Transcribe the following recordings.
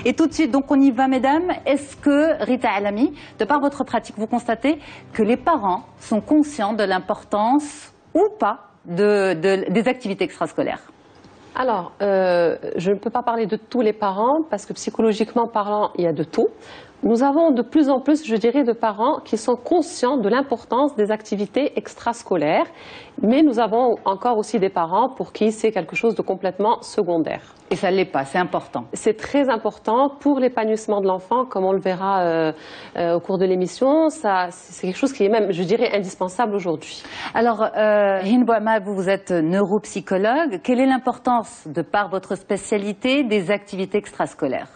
Et tout de suite, donc on y va, mesdames. Est-ce que, Rita Alami, de par votre pratique, vous constatez que les parents sont conscients de l'importance ou pas des activités extrascolaires? Alors, je ne peux pas parler de tous les parents parce que psychologiquement parlant, il y a de tout. Nous avons de plus en plus, je dirais, de parents qui sont conscients de l'importance des activités extrascolaires, mais nous avons encore aussi des parents pour qui c'est quelque chose de complètement secondaire. Et ça ne l'est pas, c'est important. C'est très important pour l'épanouissement de l'enfant, comme on le verra au cours de l'émission. C'est quelque chose qui est même, je dirais, indispensable aujourd'hui. Alors, Hind Bouamma, vous êtes neuropsychologue. Quelle est l'importance, de par votre spécialité, des activités extrascolaires?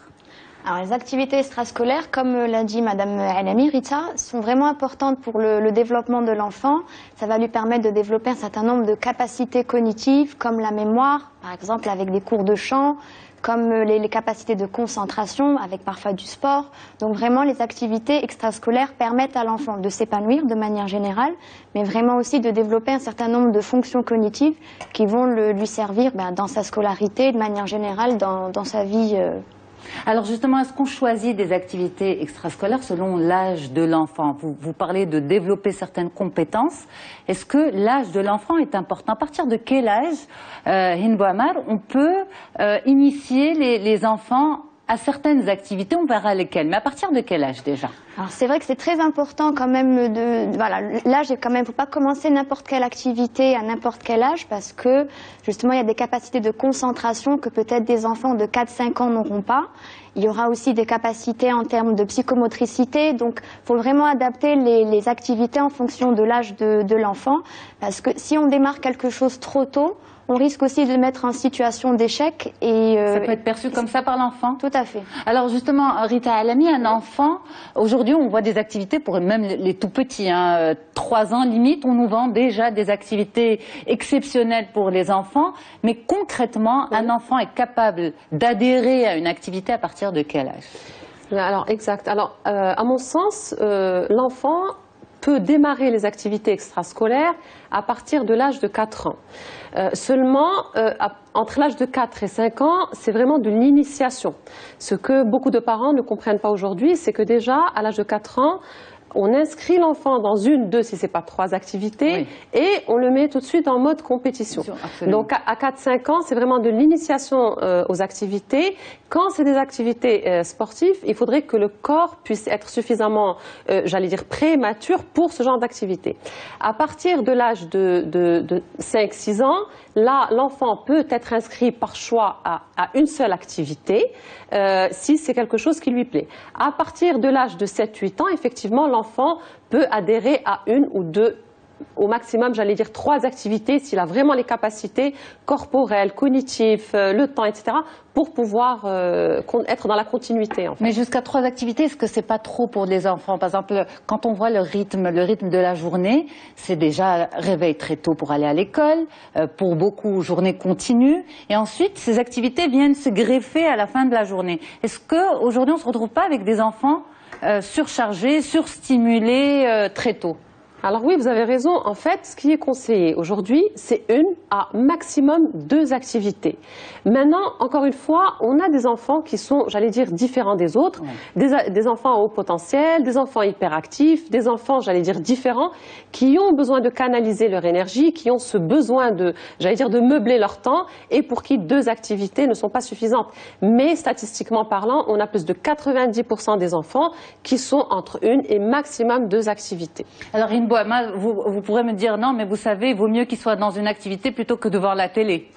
Alors, les activités extrascolaires, comme l'a dit Madame Alami, Rita, sont vraiment importantes pour le développement de l'enfant. Ça va lui permettre de développer un certain nombre de capacités cognitives, comme la mémoire, par exemple avec des cours de chant, comme les capacités de concentration, avec parfois du sport. Donc vraiment, les activités extrascolaires permettent à l'enfant de s'épanouir de manière générale, mais vraiment aussi de développer un certain nombre de fonctions cognitives qui vont lui servir dans sa scolarité, de manière générale, dans sa vie. Alors justement, est-ce qu'on choisit des activités extrascolaires selon l'âge de l'enfant? Vous parlez de développer certaines compétences. Est-ce que l'âge de l'enfant est important? À partir de quel âge, Hind Bouamma, on peut initier les enfants à certaines activités? On verra lesquelles, mais à partir de quel âge déjà? Alors c'est vrai que c'est très important quand même l'âge est quand même, faut pas commencer n'importe quelle activité à n'importe quel âge parce que justement il y a des capacités de concentration que peut-être des enfants de 4-5 ans n'auront pas. Il y aura aussi des capacités en termes de psychomotricité, donc il faut vraiment adapter les activités en fonction de l'âge de l'enfant parce que si on démarre quelque chose trop tôt, on risque aussi de le mettre en situation d'échec. Ça peut être perçu comme ça par l'enfant? Tout à fait. Alors justement, Rita Alami, un enfant, aujourd'hui on voit des activités pour même les tout petits, 3 ans limite, on nous vend déjà des activités exceptionnelles pour les enfants, mais concrètement, un enfant est capable d'adhérer à une activité à partir de quel âge? Alors exact. Alors à mon sens, l'enfant peut démarrer les activités extrascolaires à partir de l'âge de 4 ans. Seulement, entre l'âge de 4 et 5 ans, c'est vraiment de l'initiation. Ce que beaucoup de parents ne comprennent pas aujourd'hui, c'est que déjà, à l'âge de 4 ans, on inscrit l'enfant dans 1, 2, si ce n'est pas 3 activités, oui. Et on le met tout de suite en mode compétition. Donc à 4-5 ans, c'est vraiment de l'initiation aux activités. Quand c'est des activités sportives, il faudrait que le corps puisse être suffisamment, j'allais dire, prémature pour ce genre d'activité. À partir de l'âge de 5-6 ans, là, l'enfant peut être inscrit par choix à une seule activité, si c'est quelque chose qui lui plaît. À partir de l'âge de 7-8 ans, effectivement, l'enfant peut adhérer à 1 ou 2, au maximum, j'allais dire 3 activités, s'il a vraiment les capacités corporelles, cognitives, le temps, etc., pour pouvoir être dans la continuité. En fait. Mais jusqu'à 3 activités, est-ce que c'est pas trop pour les enfants? Par exemple, quand on voit le rythme de la journée, c'est déjà réveil très tôt pour aller à l'école, pour beaucoup journée continue, et ensuite ces activités viennent se greffer à la fin de la journée. Est-ce qu'aujourd'hui on ne se retrouve pas avec des enfants surchargés, surstimulés très tôt? Alors oui, vous avez raison. En fait, ce qui est conseillé aujourd'hui, c'est 1 à maximum 2 activités. Maintenant, encore une fois, on a des enfants qui sont, j'allais dire, différents des autres. Ouais. Des enfants à haut potentiel, des enfants hyperactifs, des enfants, j'allais dire, différents, qui ont besoin de canaliser leur énergie, qui ont ce besoin de, j'allais dire, de meubler leur temps et pour qui 2 activités ne sont pas suffisantes. Mais statistiquement parlant, on a plus de 90% des enfants qui sont entre 1 et maximum 2 activités. Alors, vous pourrez me dire non, mais vous savez, il vaut mieux qu'il soit dans une activité plutôt que devant la télé.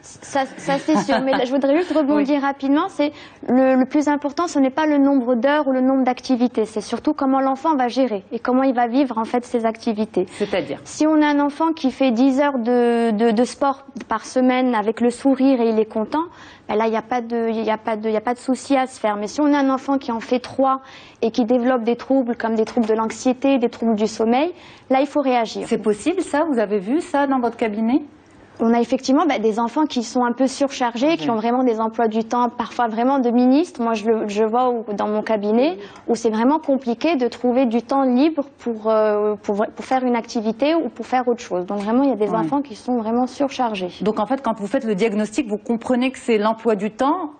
Ça c'est sûr, mais là, je voudrais juste rebondir rapidement. C'est le plus important, ce n'est pas le nombre d'heures ou le nombre d'activités, c'est surtout comment l'enfant va gérer et comment il va vivre en fait ses activités. C'est-à-dire, si on a un enfant qui fait 10 heures de sport par semaine avec le sourire et il est content, ben là il n'y a pas de souci à se faire. Mais si on a un enfant qui en fait 3 et qui développe des troubles comme des troubles de l'anxiété, des troubles du sommeil, là il faut réagir. C'est possible ça? Vous avez vu ça dans votre cabinet? On a effectivement des enfants qui sont un peu surchargés, qui ont vraiment des emplois du temps, parfois vraiment de ministres. Moi, je vois dans mon cabinet où c'est vraiment compliqué de trouver du temps libre pour faire une activité ou pour faire autre chose. Donc vraiment, il y a des enfants qui sont vraiment surchargés. Donc en fait, quand vous faites le diagnostic, vous comprenez que c'est l'emploi du temps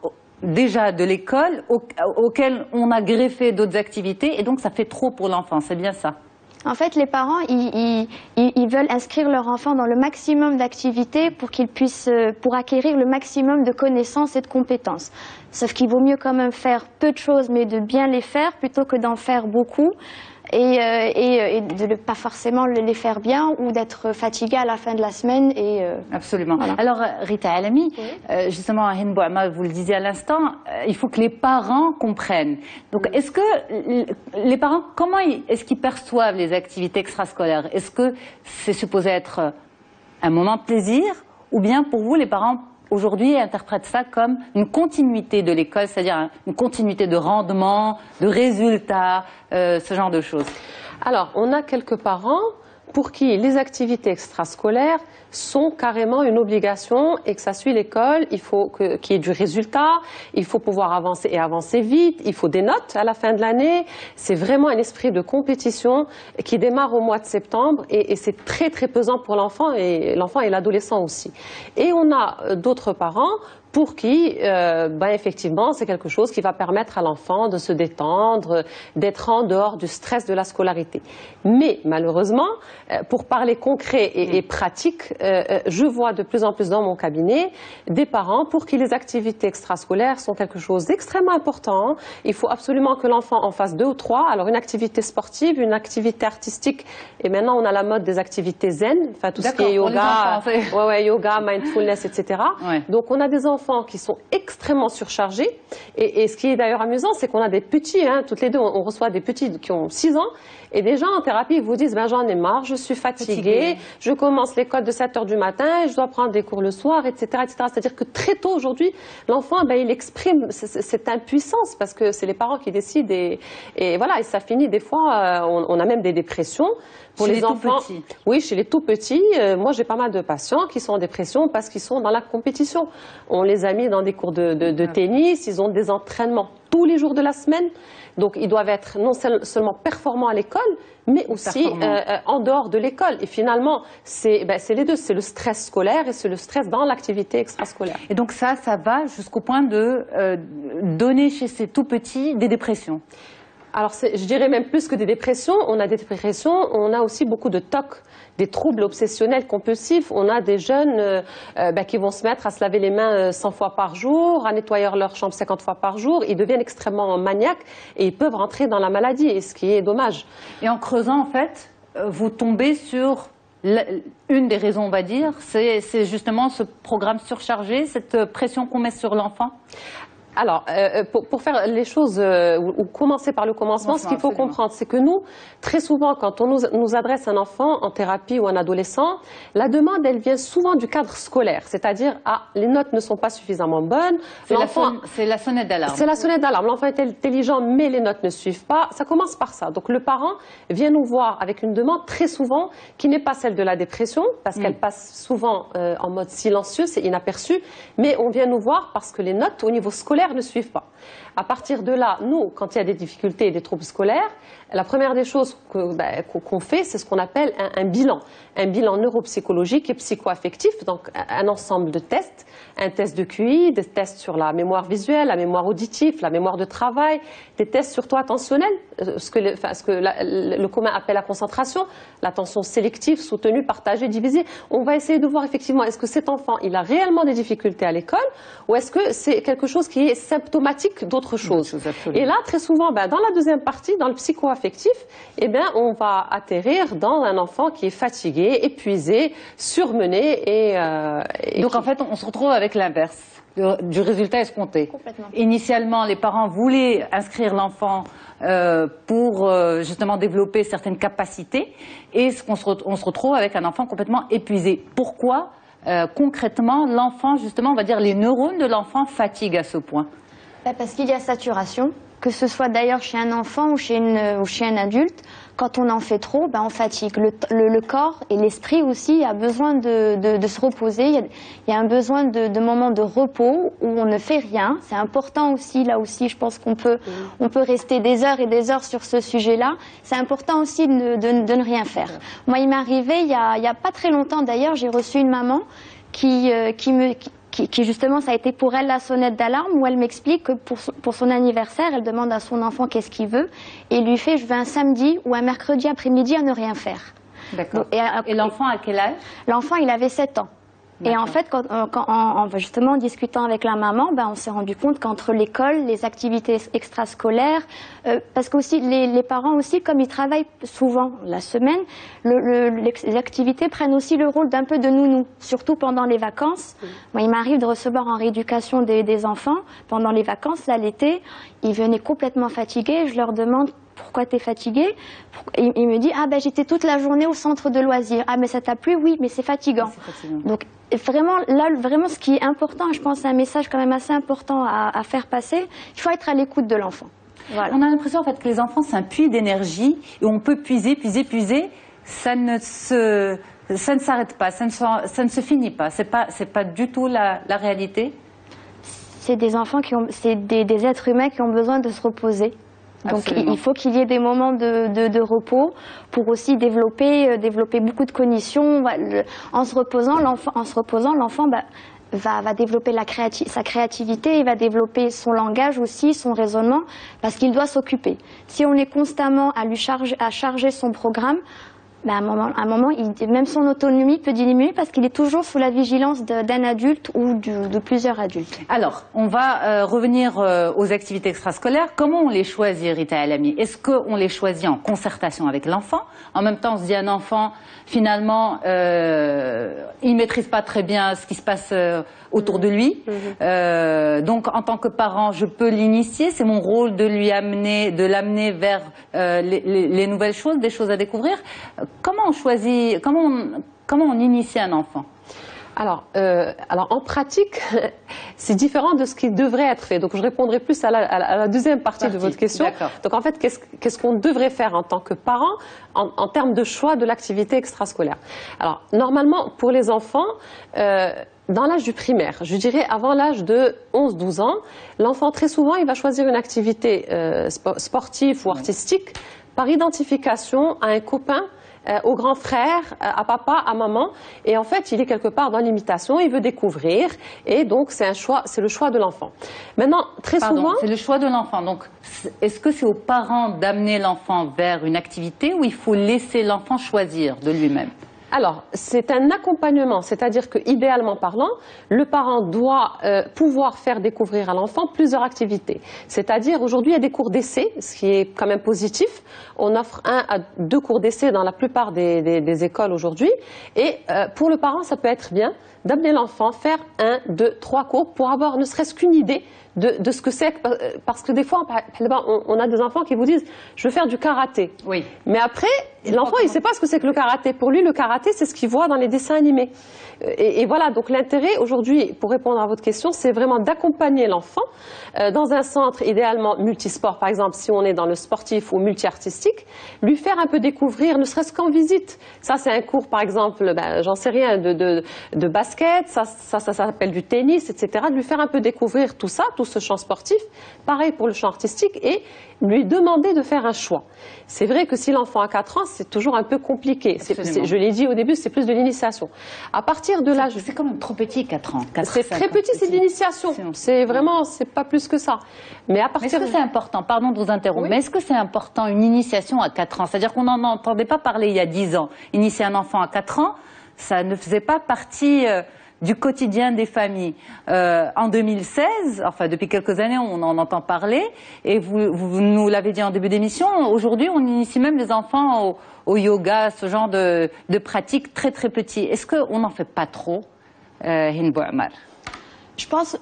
déjà de l'école auquel on a greffé d'autres activités et donc ça fait trop pour l'enfant, c'est bien ça? En fait, les parents, ils veulent inscrire leur enfant dans le maximum d'activités pour qu'ils puissent, pour acquérir le maximum de connaissances et de compétences. Sauf qu'il vaut mieux quand même faire peu de choses, mais de bien les faire plutôt que d'en faire beaucoup et de ne pas forcément les faire bien ou d'être fatigué à la fin de la semaine. Absolument. Voilà. Alors, Rita Alami, oui. justement, Hind Bouama, vous le disiez à l'instant, il faut que les parents comprennent. Donc, est-ce que les parents, comment est-ce qu'ils perçoivent les activités extrascolaires? Est-ce que c'est supposé être un moment de plaisir ou bien pour vous, les parents aujourd'hui interprètent ça comme une continuité de l'école, c'est-à-dire une continuité de rendement, de résultats, ce genre de choses? Alors, on a quelques parents pour qui les activités extrascolaires sont carrément une obligation et que ça suit l'école, il faut qu'il y ait du résultat, il faut pouvoir avancer et avancer vite, il faut des notes à la fin de l'année. C'est vraiment un esprit de compétition qui démarre au mois de septembre et c'est très très pesant pour l'enfant et l'adolescent aussi. Et on a d'autres parents pour qui, effectivement, c'est quelque chose qui va permettre à l'enfant de se détendre, d'être en dehors du stress de la scolarité. Mais malheureusement, pour parler concret et pratique, je vois de plus en plus dans mon cabinet des parents pour qui les activités extrascolaires sont quelque chose d'extrêmement important. Il faut absolument que l'enfant en fasse 2 ou 3. Alors une activité sportive, une activité artistique, et maintenant on a la mode des activités zen, enfin tout ce qui est yoga, yoga, mindfulness, etc. Ouais. Donc on a des enfants qui sont extrêmement surchargés et ce qui est d'ailleurs amusant, c'est qu'on a des petits, toutes les deux, on reçoit des petits qui ont 6 ans et des gens en thérapie vous disent j'en ai marre, je suis fatiguée, je commence l'école de 7 h du matin et je dois prendre des cours le soir, etc. C'est-à-dire que très tôt aujourd'hui, l'enfant il exprime cette impuissance parce que c'est les parents qui décident et voilà, et ça finit des fois, on a même des dépressions. Pour les enfants, oui, chez les tout petits, moi j'ai pas mal de patients qui sont en dépression parce qu'ils sont dans la compétition. On les a mis dans des cours de tennis, ils ont des entraînements tous les jours de la semaine. Donc ils doivent être non seulement performants à l'école, mais aussi en dehors de l'école. Et finalement, c'est les deux, c'est le stress scolaire et c'est le stress dans l'activité extrascolaire. Et donc ça va jusqu'au point de donner chez ces tout petits des dépressions. Alors, je dirais même plus que des dépressions. On a des dépressions, on a aussi beaucoup de TOC, des troubles obsessionnels compulsifs. On a des jeunes qui vont se mettre à se laver les mains 100 fois par jour, à nettoyer leur chambre 50 fois par jour. Ils deviennent extrêmement maniaques et ils peuvent rentrer dans la maladie, et ce qui est dommage. Et en creusant, en fait, vous tombez sur une des raisons, on va dire, c'est justement ce programme surchargé, cette pression qu'on met sur l'enfant. Alors, pour faire les choses, ou commencer par le commencement, ce qu'il faut comprendre, c'est que nous, très souvent, quand on nous adresse un enfant en thérapie ou un adolescent, la demande, elle vient souvent du cadre scolaire, c'est-à-dire, les notes ne sont pas suffisamment bonnes. C'est la sonnette d'alarme. C'est la sonnette d'alarme. L'enfant est intelligent, mais les notes ne suivent pas. Ça commence par ça. Donc, le parent vient nous voir avec une demande très souvent qui n'est pas celle de la dépression, parce qu'elle passe souvent en mode silencieux, c'est inaperçu, mais on vient nous voir parce que les notes au niveau scolaire ne suivent pas. À partir de là, nous, quand il y a des difficultés et des troubles scolaires, la première des choses qu'on fait, c'est ce qu'on appelle un bilan neuropsychologique et psychoaffectif, donc un ensemble de tests, un test de QI, des tests sur la mémoire visuelle, la mémoire auditive, la mémoire de travail, des tests surtout attentionnels, ce que le commun appelle la concentration, l'attention sélective, soutenue, partagée, divisée. On va essayer de voir effectivement, est-ce que cet enfant, il a réellement des difficultés à l'école ou est-ce que c'est quelque chose qui est symptomatique d'autre chose. Et là, très souvent, dans la deuxième partie, dans le psycho-affectif, on va atterrir dans un enfant qui est fatigué, épuisé, surmené et donc en fait, on se retrouve avec l'inverse du résultat escompté. Complètement. Initialement, les parents voulaient inscrire l'enfant pour justement développer certaines capacités et on se retrouve avec un enfant complètement épuisé. Pourquoi concrètement l'enfant, justement, on va dire les neurones de l'enfant fatiguent à ce point? Parce qu'il y a saturation, que ce soit d'ailleurs chez un enfant ou chez un adulte. Quand on en fait trop, on fatigue. Le corps et l'esprit aussi a besoin de se reposer. Il y a un besoin de moments de repos où on ne fait rien. C'est important aussi, là aussi, je pense qu'on peut rester des heures et des heures sur ce sujet-là. C'est important aussi de ne rien faire. Moi, il m'est arrivé, il y a pas très longtemps d'ailleurs, j'ai reçu une maman qui qui justement, ça a été pour elle la sonnette d'alarme, où elle m'explique que pour son anniversaire, elle demande à son enfant qu'est-ce qu'il veut, et il lui fait, je veux un samedi ou un mercredi après-midi à ne rien faire. D'accord. Et l'enfant à quel âge? L'enfant, il avait 7 ans. Et en fait, justement, en discutant avec la maman, on s'est rendu compte qu'entre l'école, les activités extrascolaires, parce que aussi, les parents aussi, comme ils travaillent souvent la semaine, les activités prennent aussi le rôle d'un peu de nounou, surtout pendant les vacances. Moi, il m'arrive de recevoir en rééducation des enfants pendant les vacances, là, l'été, ils venaient complètement fatigués, je leur demande pourquoi tu es fatigué? Il me dit, ah ben j'étais toute la journée au centre de loisirs. Ah mais ça t'a plu? Oui, mais c'est fatigant. Donc vraiment, là, vraiment ce qui est important, je pense c'est un message quand même assez important à faire passer, il faut être à l'écoute de l'enfant. Voilà. On a l'impression en fait que les enfants c'est un puits d'énergie et on peut puiser, ça ne s'arrête pas, ça ne se finit pas. C'est pas du tout la réalité. C'est des enfants c'est des êtres humains qui ont besoin de se reposer. Donc absolument. Il faut qu'il y ait des moments de repos pour aussi développer beaucoup de cognition. En se reposant, l'enfant va développer sa créativité, il va développer son langage aussi, son raisonnement, parce qu'il doit s'occuper. Si on est constamment à charger son programme, à un moment, même son autonomie peut diminuer parce qu'il est toujours sous la vigilance d'un adulte ou de plusieurs adultes. Alors, on va revenir aux activités extrascolaires. Comment on les choisit, Rita El-Ami? Est-ce qu'on les choisit en concertation avec l'enfant? En même temps, on se dit un enfant, finalement, il ne maîtrise pas très bien ce qui se passe autour de lui. Donc, en tant que parent, je peux l'initier. C'est mon rôle de l'amener vers les nouvelles choses, des choses à découvrir. Comment on choisit, comment on initie un enfant? Alors en pratique, c'est différent de ce qui devrait être fait. Donc je répondrai plus à la deuxième partie de votre question. Donc en fait, qu'est-ce qu'on devrait faire en tant que parent en termes de choix de l'activité extrascolaire? Alors normalement, pour les enfants, dans l'âge du primaire, je dirais avant l'âge de 11-12 ans, l'enfant très souvent il va choisir une activité sportive ou artistique par identification à un copain, au grand frère, à papa, à maman, et en fait il est quelque part dans l'imitation, il veut découvrir, et donc c'est le choix de l'enfant. Maintenant, très souvent... c'est le choix de l'enfant, donc est-ce que c'est aux parents d'amener l'enfant vers une activité ou il faut laisser l'enfant choisir de lui-même? Alors, c'est un accompagnement, c'est-à-dire que, idéalement parlant, le parent doit pouvoir faire découvrir à l'enfant plusieurs activités. C'est-à-dire, aujourd'hui, il y a des cours d'essai, ce qui est quand même positif. On offre 1 à 2 cours d'essai dans la plupart des écoles aujourd'hui. Et pour le parent, ça peut être bien d'amener l'enfant faire 1, 2, 3 cours pour avoir ne serait-ce qu'une idée de ce que c'est, parce que des fois, on a des enfants qui vous disent « je veux faire du karaté ». Oui. Mais après, l'enfant, il ne sait pas ce que c'est que le karaté. Pour lui, le karaté, c'est ce qu'il voit dans les dessins animés. Et voilà, donc l'intérêt aujourd'hui, pour répondre à votre question, c'est vraiment d'accompagner l'enfant dans un centre idéalement multisport, par exemple, si on est dans le sportif ou multi-artistique, lui faire un peu découvrir, ne serait-ce qu'en visite. Ça, c'est un cours, par exemple, j'en sais rien, de basket, ça s'appelle du tennis, etc. De lui faire un peu découvrir tout ça, tout ce champ sportif. Pareil pour le champ artistique, et lui demander de faire un choix. C'est vrai que si l'enfant a 4 ans, c'est toujours un peu compliqué. Je l'ai dit au début, c'est plus de l'initiation. À partir de l'âge... C'est quand même trop petit, 4 ans. C'est très petit, c'est de l'initiation. C'est vraiment, c'est pas plus que ça. Mais à partir... Est-ce que c'est important, pardon de vous interrompre, mais est-ce que c'est important une initiation à 4 ans? C'est-à-dire qu'on n'en entendait pas parler il y a 10 ans. Initier un enfant à 4 ans, ça ne faisait pas partie... du quotidien des familles. En 2016, enfin depuis quelques années, on en entend parler, et vous nous l'avez dit en début d'émission, aujourd'hui on initie même les enfants au yoga, ce genre de pratiques très très petits. Est-ce qu'on n'en fait pas trop, Hind Bouamar? Je pense,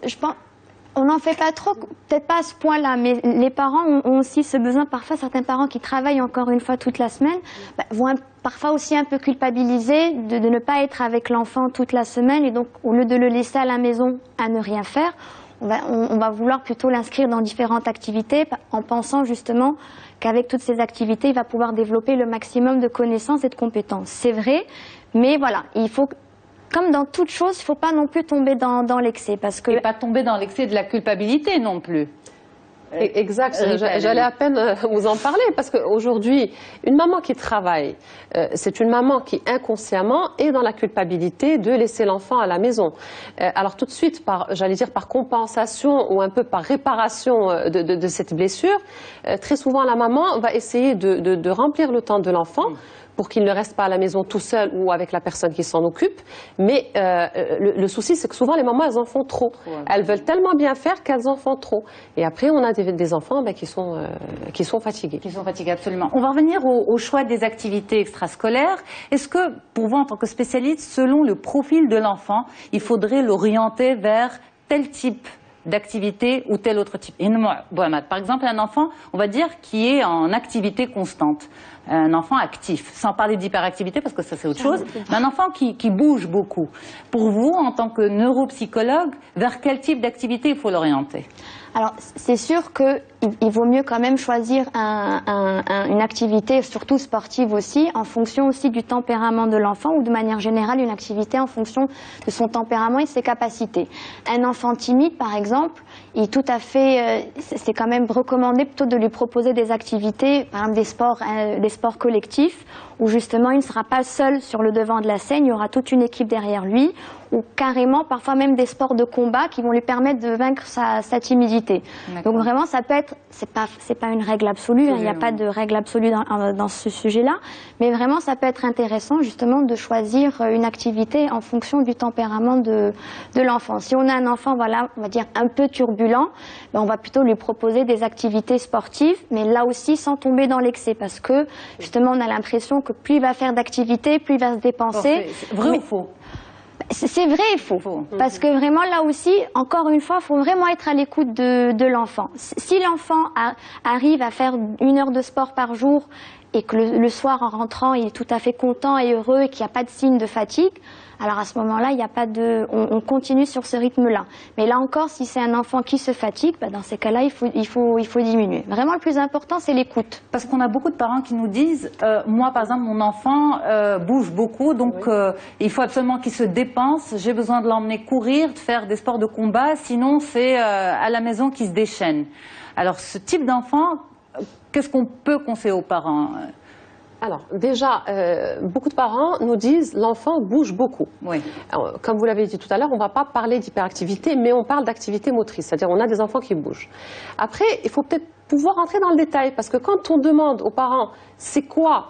on n'en fait pas trop, peut-être pas à ce point-là, mais les parents ont aussi ce besoin. Parfois, certains parents qui travaillent encore une fois toute la semaine vont parfois aussi un peu culpabiliser de ne pas être avec l'enfant toute la semaine, et donc au lieu de le laisser à la maison à ne rien faire, on va vouloir plutôt l'inscrire dans différentes activités en pensant justement qu'avec toutes ces activités, il va pouvoir développer le maximum de connaissances et de compétences. C'est vrai, mais voilà, il faut... Comme dans toute chose, il ne faut pas non plus tomber dans l'excès. Et pas tomber dans l'excès de la culpabilité non plus. Exact, j'allais à peine vous en parler parce qu'aujourd'hui, une maman qui travaille, c'est une maman qui inconsciemment est dans la culpabilité de laisser l'enfant à la maison. Alors tout de suite, j'allais dire par compensation ou un peu par réparation de cette blessure, très souvent la maman va essayer de remplir le temps de l'enfant pour qu'il ne reste pas à la maison tout seul ou avec la personne qui s'en occupe. Mais le souci, c'est que souvent, les mamans, elles en font trop. Elles veulent tellement bien faire qu'elles en font trop. Et après, on a des enfants qui sont fatigués. Qui sont fatigués, absolument. On va revenir au choix des activités extrascolaires. Est-ce que, pour vous, en tant que spécialiste, selon le profil de l'enfant, il faudrait l'orienter vers tel type d'activité ou tel autre type? Par exemple, un enfant, on va dire, qui est en activité constante. Un enfant actif, sans parler d'hyperactivité parce que ça c'est autre chose, mais un enfant qui bouge beaucoup. Pour vous, en tant que neuropsychologue, vers quel type d'activité il faut l'orienter? Alors, c'est sûr qu'il vaut mieux quand même choisir une activité, surtout sportive aussi, en fonction aussi du tempérament de l'enfant ou de manière générale une activité en fonction de son tempérament et de ses capacités. Un enfant timide, par exemple, il est tout à fait, c'est quand même recommandé plutôt de lui proposer des activités, par exemple des sports collectifs, où justement il ne sera pas seul sur le devant de la scène, il y aura toute une équipe derrière lui, ou carrément parfois même des sports de combat qui vont lui permettre de vaincre sa timidité. Donc vraiment ça peut être, c'est pas une règle absolue, il n'y a pas de règle absolue dans ce sujet-là, mais vraiment ça peut être intéressant justement de choisir une activité en fonction du tempérament de l'enfant. Si on a un enfant, voilà, on va dire un peu turbulent, ben on va plutôt lui proposer des activités sportives, mais là aussi sans tomber dans l'excès, parce que justement on a l'impression que plus il va faire d'activités, plus il va se dépenser. Vrai ou faux? C'est vrai et faux, parce que vraiment là aussi, encore une fois, il faut vraiment être à l'écoute de l'enfant. Si l'enfant arrive à faire 1 heure de sport par jour et que le soir en rentrant, il est tout à fait content et heureux et qu'il n'y a pas de signe de fatigue, alors à ce moment-là, il n'y a pas on continue sur ce rythme-là. Mais là encore, si c'est un enfant qui se fatigue, bah dans ces cas-là, il faut diminuer. Vraiment, le plus important, c'est l'écoute. Parce qu'on a beaucoup de parents qui nous disent, moi, par exemple, mon enfant bouge beaucoup, donc il faut absolument qu'il se dépense. J'ai besoin de l'emmener courir, de faire des sports de combat, sinon c'est à la maison qu'il se déchaîne. Alors, ce type d'enfant, qu'est-ce qu'on peut conseiller aux parents? Alors, déjà, beaucoup de parents nous disent l'enfant bouge beaucoup. Oui. Alors, comme vous l'avez dit tout à l'heure, on ne va pas parler d'hyperactivité, mais on parle d'activité motrice, c'est-à-dire on a des enfants qui bougent. Après, il faut peut-être pouvoir entrer dans le détail, parce que quand on demande aux parents, c'est quoi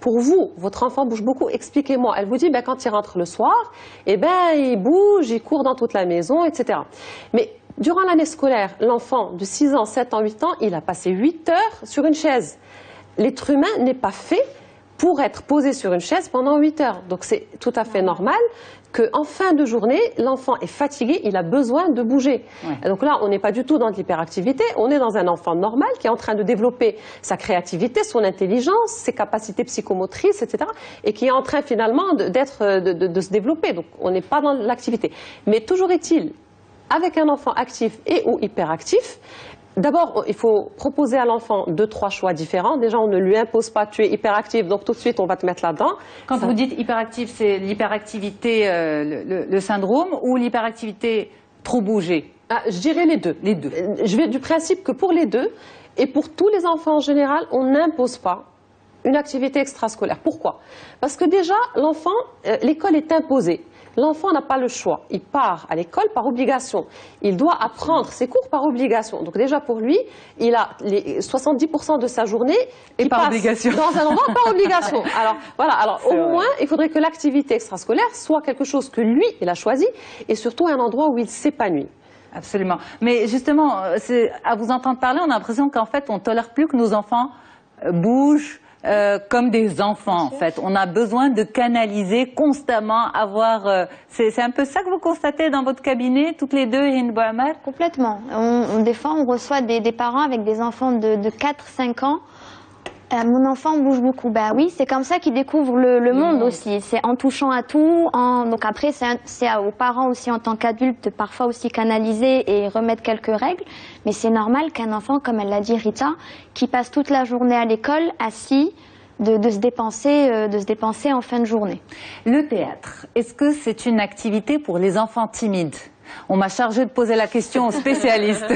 pour vous, votre enfant bouge beaucoup, expliquez-moi. Elle vous dit, ben, quand il rentre le soir, eh ben, il bouge, il court dans toute la maison, etc. Mais durant l'année scolaire, l'enfant de 6 ans, 7 ans, 8 ans, il a passé 8 heures sur une chaise. L'être humain n'est pas fait pour être posé sur une chaise pendant 8 heures. Donc c'est tout à fait normal qu'en fin de journée, l'enfant est fatigué, il a besoin de bouger. Ouais. Donc là, on n'est pas du tout dans l'hyperactivité, on est dans un enfant normal qui est en train de développer sa créativité, son intelligence, ses capacités psychomotrices, etc. et qui est en train finalement de se développer. Donc on n'est pas dans l'activité. Mais toujours est-il, avec un enfant actif et ou hyperactif, d'abord, il faut proposer à l'enfant 2-3 choix différents. Déjà, on ne lui impose pas, tu es hyperactif, donc tout de suite, on va te mettre là-dedans. Quand vous dites hyperactif, c'est l'hyperactivité, le syndrome, ou l'hyperactivité trop bougée? Je dirais les deux. Les deux. Je vais du principe que pour les deux, et pour tous les enfants en général, on n'impose pas une activité extrascolaire. Pourquoi? Parce que déjà, l'enfant, l'école est imposée. L'enfant n'a pas le choix. Il part à l'école par obligation. Il doit apprendre ses cours par obligation. Donc déjà pour lui, il a les 70% de sa journée qui par passe obligation. Dans un endroit par obligation. Alors voilà. Alors au moins, il faudrait que l'activité extrascolaire soit quelque chose que lui, il a choisi, et surtout un endroit où il s'épanouit. Absolument. Mais justement, à vous entendre parler, on a l'impression qu'en fait, on ne tolère plus que nos enfants bougent. Comme des enfants, en fait. On a besoin de canaliser constamment, c'est un peu ça que vous constatez dans votre cabinet, toutes les deux, Hind Bouamar? Complètement. Des fois, on reçoit des parents avec des enfants de 4-5 ans. Mon enfant bouge beaucoup. Ben oui, c'est comme ça qu'ils découvrent le monde aussi. C'est en touchant à tout. Donc après, c'est aux parents aussi en tant qu'adultes de parfois aussi canaliser et remettre quelques règles. Mais c'est normal qu'un enfant, comme elle l'a dit Rita, qui passe toute la journée à l'école, assis, de se dépenser en fin de journée. Le théâtre, est-ce que c'est une activité pour les enfants timides? On m'a chargé de poser la question aux spécialistes.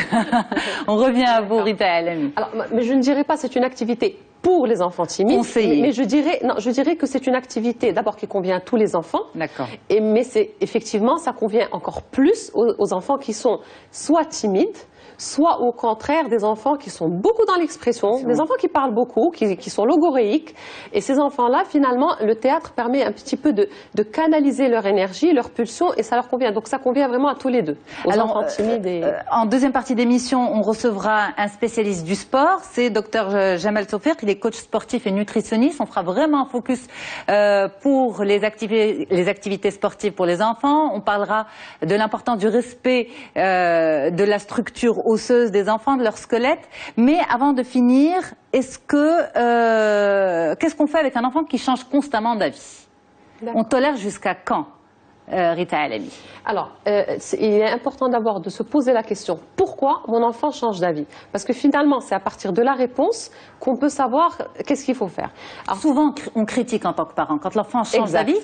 On revient à vous, Rita Alami. Alors, mais je ne dirais pas c'est une activité pour les enfants timides, mais je dirais que c'est une activité d'abord qui convient à tous les enfants. D'accord. Mais effectivement, ça convient encore plus aux enfants qui sont soit timides, soit au contraire des enfants qui sont beaucoup dans l'expression, des enfants qui parlent beaucoup, qui sont logoréiques. Et ces enfants-là, finalement, le théâtre permet un petit peu de canaliser leur énergie, leur pulsion, et ça leur convient. Donc ça convient vraiment à tous les deux, aux enfants timides. En deuxième partie d'émission, on recevra un spécialiste du sport, c'est Dr Jamal Sofer, il est coach sportif et nutritionniste. On fera vraiment un focus pour les activités sportives pour les enfants. On parlera de l'importance du respect de la structure osseuse des enfants, de leur squelette. Mais avant de finir, qu'est-ce qu'on fait avec un enfant qui change constamment d'avis? On tolère jusqu'à quand, Rita Alami? Alors, il est important d'abord de se poser la question, pourquoi mon enfant change d'avis? Parce que finalement, c'est à partir de la réponse qu'on peut savoir qu'est-ce qu'il faut faire. Alors, souvent, on critique en tant que parent. Quand l'enfant change d'avis,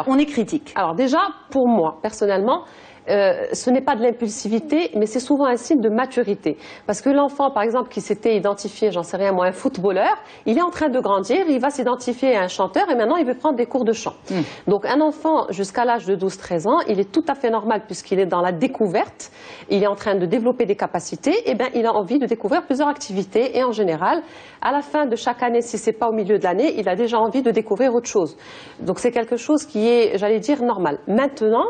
on est critique. Alors déjà, pour moi, personnellement, ce n'est pas de l'impulsivité, mais c'est souvent un signe de maturité. Parce que l'enfant, par exemple, qui s'était identifié, j'en sais rien moi, un footballeur, il est en train de grandir, il va s'identifier à un chanteur et maintenant il veut prendre des cours de chant. Donc un enfant, jusqu'à l'âge de 12-13 ans, il est tout à fait normal puisqu'il est dans la découverte, il est en train de développer des capacités, et bien il a envie de découvrir plusieurs activités et en général, à la fin de chaque année, si ce n'est pas au milieu de l'année, il a déjà envie de découvrir autre chose. Donc c'est quelque chose qui est, j'allais dire, normal. Maintenant,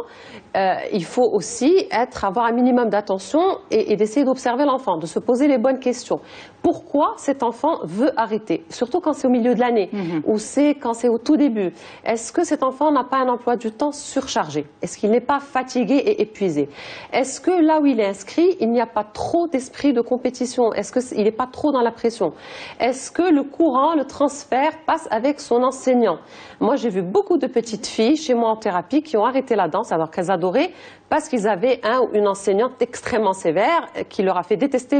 il faut aussi avoir un minimum d'attention et d'essayer d'observer l'enfant, de se poser les bonnes questions. Pourquoi cet enfant veut arrêter? Surtout quand c'est au milieu de l'année ou quand c'est au tout début. Est-ce que cet enfant n'a pas un emploi du temps surchargé? Est-ce qu'il n'est pas fatigué et épuisé? Est-ce que là où il est inscrit, il n'y a pas trop d'esprit de compétition? Est-ce qu'il n'est pas trop dans la pression? Est-ce que le courant, le transfert passe avec son enseignant? Moi, j'ai vu beaucoup de petites filles chez moi en thérapie qui ont arrêté la danse alors qu'elles adoraient parce qu'ils avaient un ou une enseignante extrêmement sévère qui leur a fait détester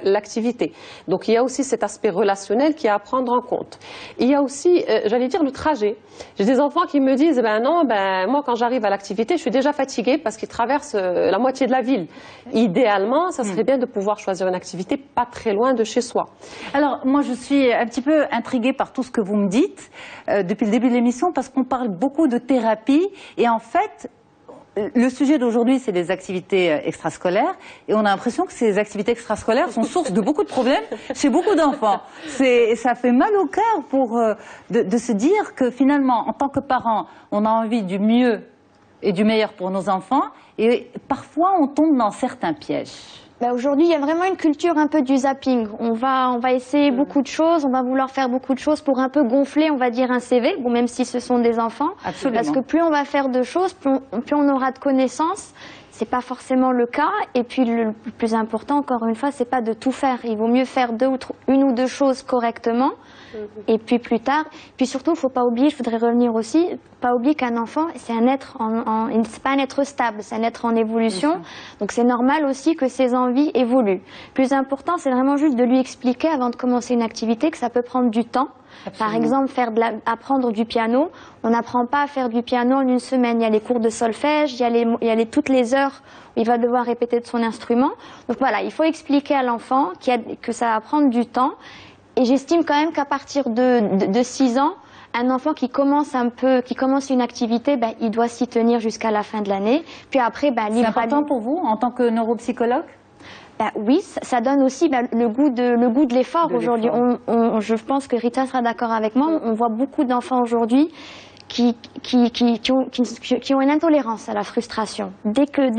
l'activité. Donc il y a aussi cet aspect relationnel qui est à prendre en compte. Il y a aussi, j'allais dire, le trajet. J'ai des enfants qui me disent, moi quand j'arrive à l'activité, je suis déjà fatiguée parce qu'ils traversent la moitié de la ville. Idéalement, ça serait bien de pouvoir choisir une activité pas très loin de chez soi. Alors moi je suis un petit peu intriguée par tout ce que vous me dites depuis le début de l'émission parce qu'on parle beaucoup de thérapie et en fait, le sujet d'aujourd'hui, c'est les activités extrascolaires et on a l'impression que ces activités extrascolaires sont source de beaucoup de problèmes chez beaucoup d'enfants. Ça fait mal au cœur de se dire que finalement, en tant que parents, on a envie du mieux et du meilleur pour nos enfants et parfois on tombe dans certains pièges. Aujourd'hui, il y a vraiment une culture un peu du zapping. On va essayer beaucoup de choses, on va vouloir faire beaucoup de choses pour un peu gonfler, on va dire, un CV, bon, même si ce sont des enfants. Absolument. Parce que plus on va faire de choses, plus on aura de connaissances. C'est pas forcément le cas. Et puis le plus important, encore une fois, c'est pas de tout faire. Il vaut mieux faire une ou deux choses correctement. Et puis plus tard, puis surtout, faut pas oublier, je voudrais revenir aussi, pas oublier qu'un enfant, c'est un être, c'est pas un être stable, c'est un être en évolution. Donc c'est normal aussi que ses envies évoluent. Plus important, c'est vraiment juste de lui expliquer avant de commencer une activité que ça peut prendre du temps. Absolument. Par exemple, apprendre du piano, on n'apprend pas à faire du piano en une semaine. Il y a les cours de solfège, il y a toutes les heures où il va devoir répéter de son instrument. Donc voilà, il faut expliquer à l'enfant que ça va prendre du temps. Et j'estime quand même qu'à partir de 6 ans, un enfant qui commence une activité, il doit s'y tenir jusqu'à la fin de l'année. Puis après, c'est important pour vous en tant que neuropsychologue? Oui, ça donne aussi le goût de l'effort aujourd'hui. Je pense que Rita sera d'accord avec moi. On voit beaucoup d'enfants aujourd'hui qui ont une intolérance à la frustration. Dès qu'ils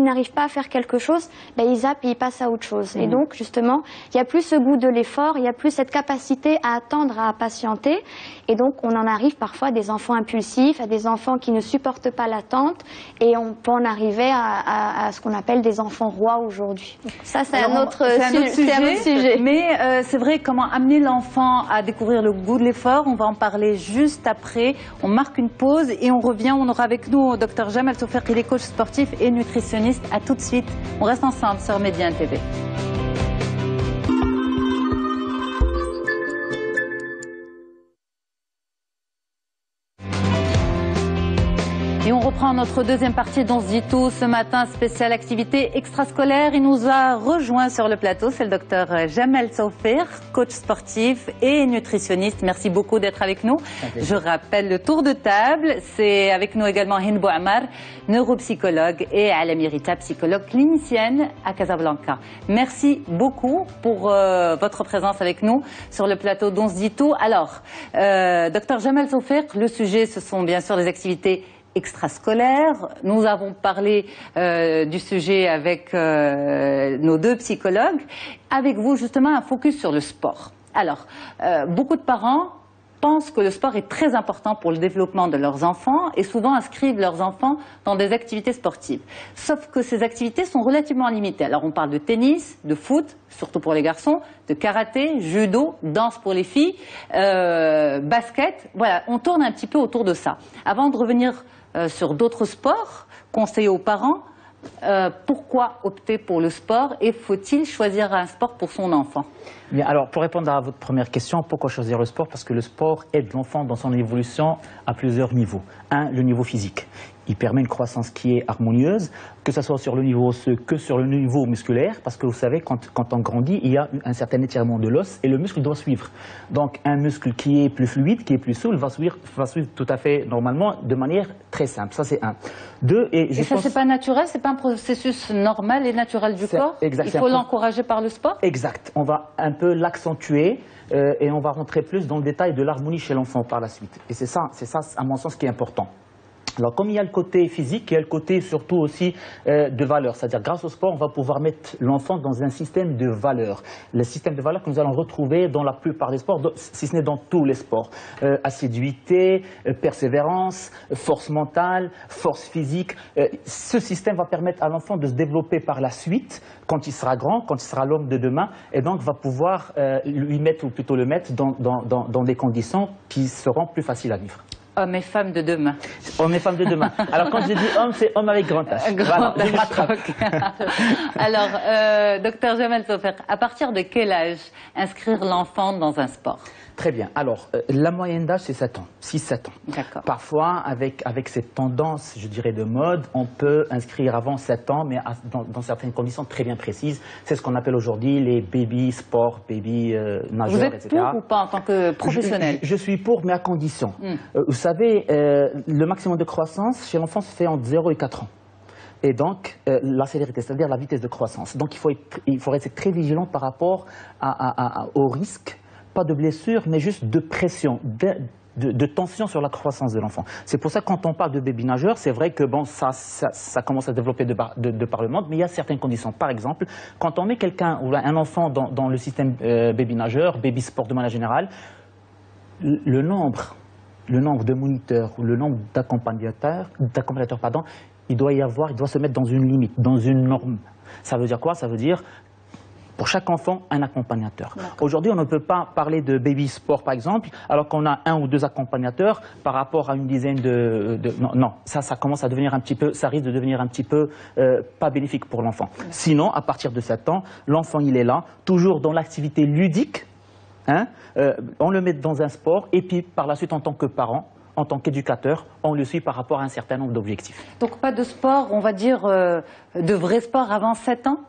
n'arrivent pas à faire quelque chose, ils zappent et ils passent à autre chose. Et donc, justement, il n'y a plus ce goût de l'effort, il n'y a plus cette capacité à attendre, à patienter. Et donc, on en arrive parfois à des enfants impulsifs, à des enfants qui ne supportent pas l'attente. Et on peut en arriver à ce qu'on appelle des enfants rois aujourd'hui. Ça, c'est un autre sujet. Mais c'est vrai, comment amener l'enfant à découvrir le goût de l'effort, on va en parler juste après. On marque une pause et on revient. On aura avec nous Dr Jamal Sofer, il est coach sportif et nutritionniste. À tout de suite. On reste ensemble sur Médiane TV. Et on reprend reprend notre deuxième partie d'On se dit tout ce matin, spéciale activité extrascolaire. Il nous a rejoint sur le plateau, c'est le docteur Jamel Saoufir, coach sportif et nutritionniste. Merci beaucoup d'être avec nous. Je rappelle le tour de table, c'est avec nous également Hind Bouamar, neuropsychologue, et Alami Rita, psychologue clinicienne à Casablanca. Merci beaucoup pour votre présence avec nous sur le plateau d'On se dit tout. Alors, docteur Jamel Saoufir, le sujet, ce sont bien sûr les activités extrascolaires. Nous avons parlé du sujet avec nos deux psychologues. Avec vous, justement, un focus sur le sport. Alors, beaucoup de parents pensent que le sport est très important pour le développement de leurs enfants et souvent inscrivent leurs enfants dans des activités sportives. Sauf que ces activités sont relativement limitées. Alors on parle de tennis, de foot, surtout pour les garçons, de karaté, judo, danse pour les filles, basket. Voilà, on tourne un petit peu autour de ça. Avant de revenir sur d'autres sports, conseiller aux parents, pourquoi opter pour le sport et faut-il choisir un sport pour son enfant? Bien, alors, pour répondre à votre première question, pourquoi choisir le sport? Parce que le sport aide l'enfant dans son évolution à plusieurs niveaux. Un, le niveau physique. Il permet une croissance qui est harmonieuse, que ce soit sur le niveau osseux que sur le niveau musculaire, parce que vous savez, quand on grandit, il y a un certain étirement de l'os et le muscle doit suivre. Donc, un muscle qui est plus fluide, qui est plus souple, va suivre tout à fait normalement, de manière très simple. Ça, c'est un. Deux, et ça, c'est pas naturel, c'est pas un processus normal et naturel du corps? Exact. Il faut l'encourager par le sport? Exact. On va un peu l'accentuer et on va rentrer plus dans le détail de l'harmonie chez l'enfant par la suite. Et c'est ça, à mon sens, qui est important. Alors, comme il y a le côté physique, il y a le côté surtout aussi de valeur. C'est-à-dire, grâce au sport, on va pouvoir mettre l'enfant dans un système de valeurs. Le système de valeurs que nous allons retrouver dans la plupart des sports, si ce n'est dans tous les sports. Assiduité, persévérance, force mentale, force physique. Ce système va permettre à l'enfant de se développer par la suite, quand il sera grand, quand il sera l'homme de demain, et donc va pouvoir lui mettre, ou plutôt le mettre, dans des conditions qui seront plus faciles à vivre. Hommes et femmes de demain. Hommes et femmes de demain. Alors quand je dis homme, c'est homme avec grand H. Voilà, je m'attrape. Alors, docteur Jamel Saoufir, à partir de quel âge inscrire l'enfant dans un sport? Très bien. Alors, la moyenne d'âge, c'est 7 ans. 6-7 ans. D'accord. Parfois, avec cette tendance, je dirais, de mode, on peut inscrire avant 7 ans, mais dans certaines conditions très bien précises. C'est ce qu'on appelle aujourd'hui les baby sports, baby nageurs, Vous êtes etc. pour ou pas en tant que professionnel? Je suis pour, mais à condition. Vous savez, le maximum de croissance chez l'enfant se fait entre 0 et 4 ans. Et donc, la célérité, c'est-à-dire la vitesse de croissance. Donc, il faut rester très vigilant par rapport au risque, pas de blessure, mais juste de pression, de tension sur la croissance de l'enfant. C'est pour ça que quand on parle de baby nageur, c'est vrai que bon, ça commence à se développer de par le monde, mais il y a certaines conditions. Par exemple, quand on met quelqu'un ou un enfant dans le système baby nageur, baby sport de manière générale, le nombre de moniteurs ou le nombre d'accompagnateurs, il doit se mettre dans une limite, dans une norme. Ça veut dire quoi? Ça veut dire pour chaque enfant, un accompagnateur. Aujourd'hui, on ne peut pas parler de baby sport, par exemple, alors qu'on a 1 ou 2 accompagnateurs par rapport à une dizaine Non, ça commence à devenir un petit peu, ça risque de devenir un petit peu pas bénéfique pour l'enfant. Sinon, à partir de 7 ans, l'enfant, il est là, toujours dans l'activité ludique, on le met dans un sport, et puis par la suite, en tant que parent, en tant qu'éducateur, on le suit par rapport à un certain nombre d'objectifs. Donc pas de sport, on va dire, de vrai sport avant 7 ans?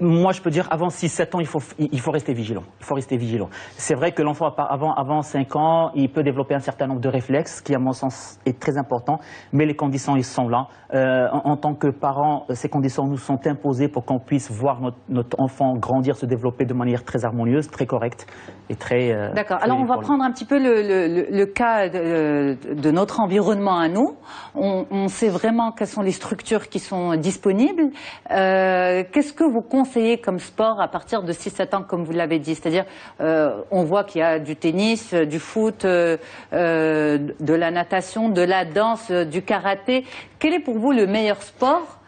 Moi, je peux dire, avant 6-7 ans, il faut rester vigilant. Il faut rester vigilant. C'est vrai que l'enfant, avant 5 ans, il peut développer un certain nombre de réflexes, qui, à mon sens, est très important, mais les conditions, ils sont là. En tant que parents, ces conditions nous sont imposées pour qu'on puisse voir notre enfant grandir, se développer de manière très harmonieuse, très correcte et très... D'accord. Alors, on va prendre un petit peu le cas de notre environnement à nous. On sait vraiment quelles sont les structures qui sont disponibles. Qu'est-ce que vous conseillez comme sport à partir de 6-7 ans, comme vous l'avez dit? C'est-à-dire, on voit qu'il y a du tennis, du foot, de la natation, de la danse, du karaté. Quel est pour vous le meilleur sport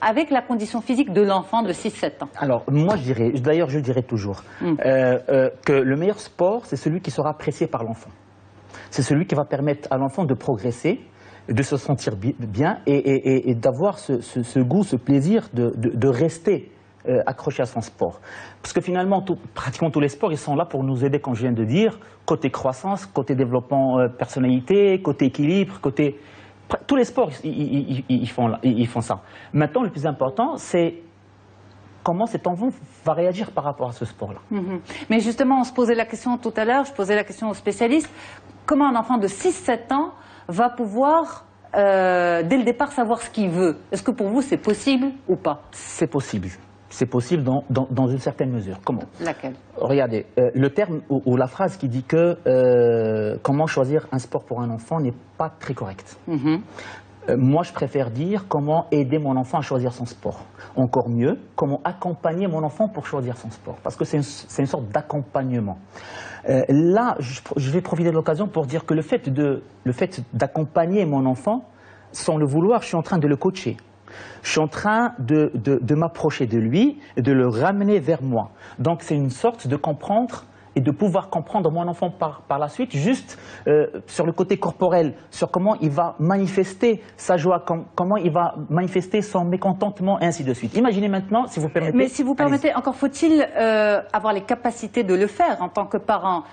avec la condition physique de l'enfant de 6-7 ans? Alors, moi, je dirais toujours que le meilleur sport, c'est celui qui sera apprécié par l'enfant. C'est celui qui va permettre à l'enfant de progresser, de se sentir bien et d'avoir ce goût, ce plaisir de rester accroché à son sport. Parce que finalement, pratiquement tous les sports, ils sont là pour nous aider, comme je viens de dire, côté croissance, côté développement personnalité, côté équilibre, côté... Tous les sports, ils font ça. Maintenant, le plus important, c'est comment cet enfant va réagir par rapport à ce sport-là. Mais justement, on se posait la question tout à l'heure, je posais la question aux spécialistes, comment un enfant de 6-7 ans va pouvoir, dès le départ, savoir ce qu'il veut? Est-ce que pour vous, c'est possible ou pas? C'est possible. C'est possible dans une certaine mesure. Comment? Laquelle? Regardez, le terme ou la phrase qui dit que comment choisir un sport pour un enfant n'est pas très correcte. Moi, je préfère dire comment aider mon enfant à choisir son sport. Encore mieux, comment accompagner mon enfant pour choisir son sport. Parce que c'est une sorte d'accompagnement. Là, je vais profiter de l'occasion pour dire que le fait d'accompagner mon enfant, sans le vouloir, je suis en train de le coacher. Je suis en train de m'approcher de lui et de le ramener vers moi. Donc c'est une sorte de comprendre et de pouvoir comprendre mon enfant par la suite, juste sur le côté corporel, sur comment il va manifester sa joie, comment il va manifester son mécontentement, et ainsi de suite. Imaginez maintenant, si vous permettez... Mais si vous permettez, encore faut-il avoir les capacités de le faire en tant que parent.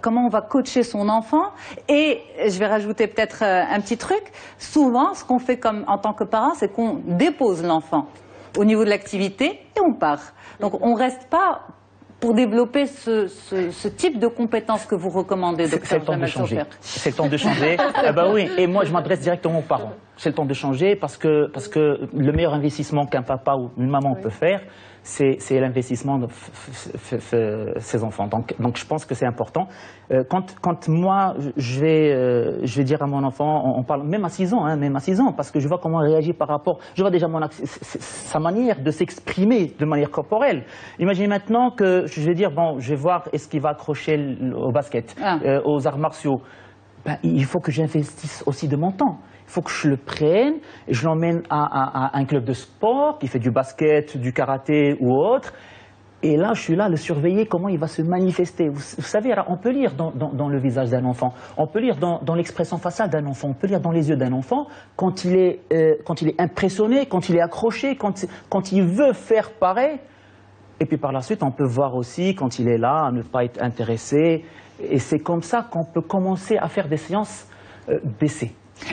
Comment on va coacher son enfant? Et je vais rajouter peut-être un petit truc. Souvent, ce qu'on fait en tant que parent, c'est qu'on dépose l'enfant au niveau de l'activité et on part. Donc on ne reste pas... pour développer ce type de compétences que vous recommandez, docteur. C'est le temps de changer. C'est le temps de changer. Ben oui, et moi je m'adresse directement aux parents. C'est le temps de changer parce que le meilleur investissement qu'un papa ou une maman peut faire, c'est l'investissement de ses enfants. Donc je pense que c'est important. Quand moi je vais dire à mon enfant, on parle même à 6 ans, parce que je vois comment il réagit par rapport, je vois déjà sa manière de s'exprimer de manière corporelle. Imaginez maintenant que je vais dire, bon, je vais voir est-ce qu'il va accrocher au basket, aux arts martiaux. Ben, il faut que j'investisse aussi de mon temps. Il faut que je le prenne et je l'emmène à un club de sport qui fait du basket, du karaté ou autre. Et là, je suis là à le surveiller, comment il va se manifester. Vous savez, on peut lire dans le visage d'un enfant, on peut lire dans l'expression faciale d'un enfant, on peut lire dans les yeux d'un enfant quand il est impressionné, quand il est accroché, quand il veut faire pareil. Et puis par la suite, on peut voir aussi quand il est là, à ne pas être intéressé. Et c'est comme ça qu'on peut commencer à faire des séances d'essai.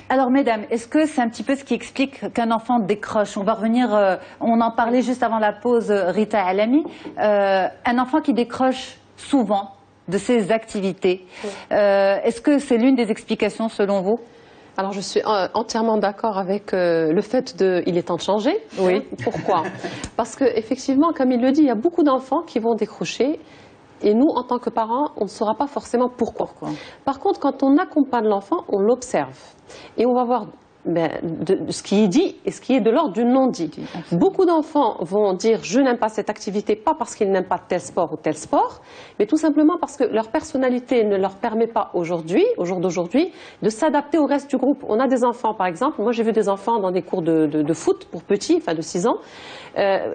Alors mesdames, est-ce que c'est un petit peu ce qui explique qu'un enfant décroche? On va revenir, on en parlait juste avant la pause, Rita Alami. Un enfant qui décroche souvent de ses activités, est-ce que c'est l'une des explications selon vous? Alors je suis entièrement d'accord avec le fait il est temps de changer. Oui. Pourquoi? Parce qu'effectivement, comme il le dit, il y a beaucoup d'enfants qui vont décrocher. Et nous, en tant que parents, on ne saura pas forcément pourquoi. Par contre, quand on accompagne l'enfant, on l'observe. Et on va voir ce qui est dit et ce qui est de l'ordre du non-dit. Beaucoup d'enfants vont dire « je n'aime pas cette activité », pas parce qu'ils n'aiment pas tel sport ou tel sport, mais tout simplement parce que leur personnalité ne leur permet pas aujourd'hui, au jour d'aujourd'hui, de s'adapter au reste du groupe. On a des enfants, par exemple, moi j'ai vu des enfants dans des cours de foot pour petits, enfin de 6 ans,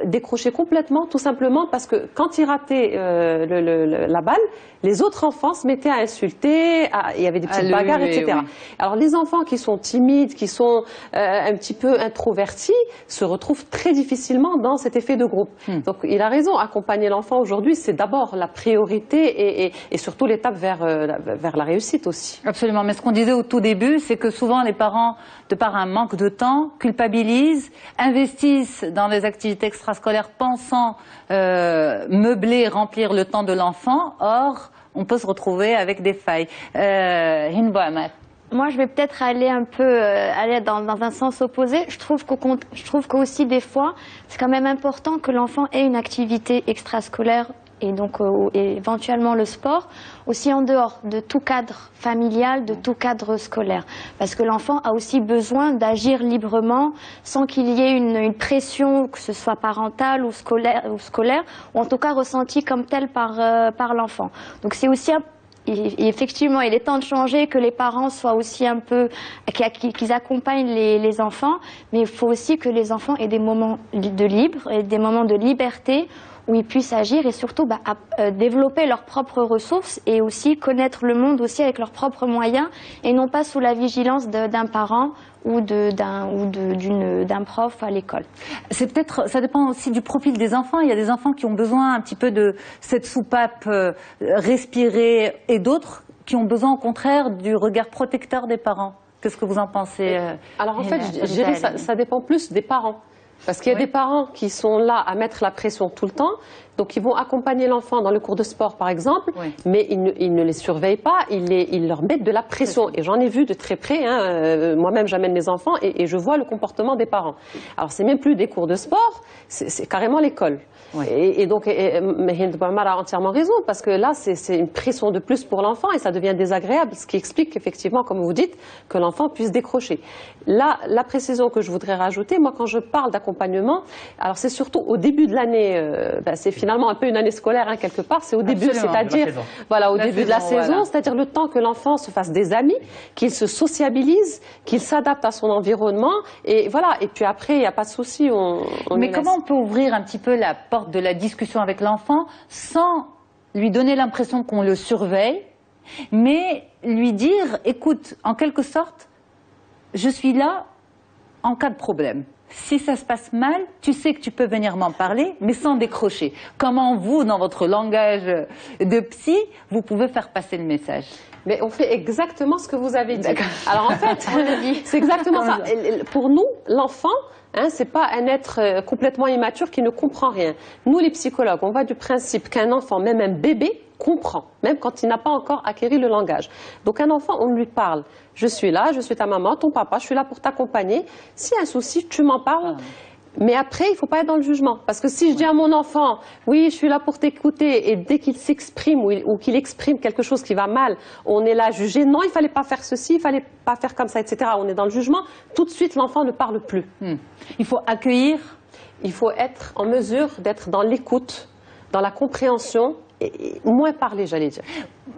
décrocher complètement, tout simplement parce que quand ils rataient la balle, les autres enfants se mettaient à insulter, il y avait des petites bagarres, etc. Oui. Alors les enfants qui sont timides, qui sont un petit peu introvertis, se retrouvent très difficilement dans cet effet de groupe. Donc il a raison, accompagner l'enfant aujourd'hui, c'est d'abord la priorité et surtout l'étape vers la réussite aussi. Absolument, mais ce qu'on disait au tout début, c'est que souvent les parents, de par un manque de temps, culpabilisent, investissent dans des activités extrascolaires pensant meubler, remplir le temps de l'enfant. Or, on peut se retrouver avec des failles. Hind Bouamad. Moi, je vais peut-être aller un peu aller dans un sens opposé. Je trouve qu'aussi des fois, c'est quand même important que l'enfant ait une activité extrascolaire et donc éventuellement le sport, aussi en dehors de tout cadre familial, de tout cadre scolaire. Parce que l'enfant a aussi besoin d'agir librement sans qu'il y ait une pression, que ce soit parentale ou scolaire, ou en tout cas ressentie comme telle par l'enfant. Donc c'est aussi effectivement, il est temps de changer, que les parents soient aussi un peu, qu'ils accompagnent les enfants, mais il faut aussi que les enfants aient des moments de libre et des moments de liberté où ils puissent agir et surtout développer leurs propres ressources et aussi connaître le monde aussi avec leurs propres moyens et non pas sous la vigilance d'un parent ou d'un prof à l'école. C'est peut-être, ça dépend aussi du profil des enfants. Il y a des enfants qui ont besoin un petit peu de cette soupape respirée et d'autres qui ont besoin au contraire du regard protecteur des parents. Qu'est-ce que vous en pensez? Alors en fait, je dirais que ça dépend plus des parents. Parce qu'il y a des parents qui sont là à mettre la pression tout le temps, donc ils vont accompagner l'enfant dans le cours de sport par exemple, mais ils ne les surveillent pas, ils leur mettent de la pression. Et j'en ai vu de très près, moi-même j'amène mes enfants et je vois le comportement des parents. Alors c'est même plus des cours de sport, c'est carrément l'école. Et donc Hind Bouamar a entièrement raison, parce que là c'est une pression de plus pour l'enfant et ça devient désagréable, ce qui explique effectivement, comme vous dites, que l'enfant puisse décrocher. Là, la précision que je voudrais rajouter, moi quand je parle d'accompagnement, alors c'est surtout au début de l'année, c'est finalement un peu une année scolaire quelque part, c'est au début, c'est-à-dire voilà, au début de la saison, c'est-à-dire le temps que l'enfant se fasse des amis, qu'il se sociabilise, qu'il s'adapte à son environnement, et voilà, et puis après il n'y a pas de souci. Mais comment on peut ouvrir un petit peu la porte de la discussion avec l'enfant sans lui donner l'impression qu'on le surveille, mais lui dire, écoute, en quelque sorte, je suis là en cas de problème. Si ça se passe mal, tu sais que tu peux venir m'en parler, mais sans décrocher. Comment vous, dans votre langage de psy, vous pouvez faire passer le message? Mais on fait exactement ce que vous avez dit. Alors en fait, c'est exactement ça. Pour nous, l'enfant, c'est pas un être complètement immature qui ne comprend rien. Nous, les psychologues, on va du principe qu'un enfant, même un bébé, comprend, même quand il n'a pas encore acquis le langage. Donc un enfant, on lui parle. Je suis là, je suis ta maman, ton papa, je suis là pour t'accompagner. S'il y a un souci, tu m'en parles. Mais après, il ne faut pas être dans le jugement. Parce que si je dis à mon enfant, oui, je suis là pour t'écouter, et dès qu'il s'exprime ou qu'il exprime quelque chose qui va mal, on est là à juger, non, il ne fallait pas faire ceci, il ne fallait pas faire comme ça, etc. On est dans le jugement. Tout de suite, l'enfant ne parle plus. Il faut accueillir. Il faut être en mesure d'être dans l'écoute, dans la compréhension, et moins parler, j'allais dire.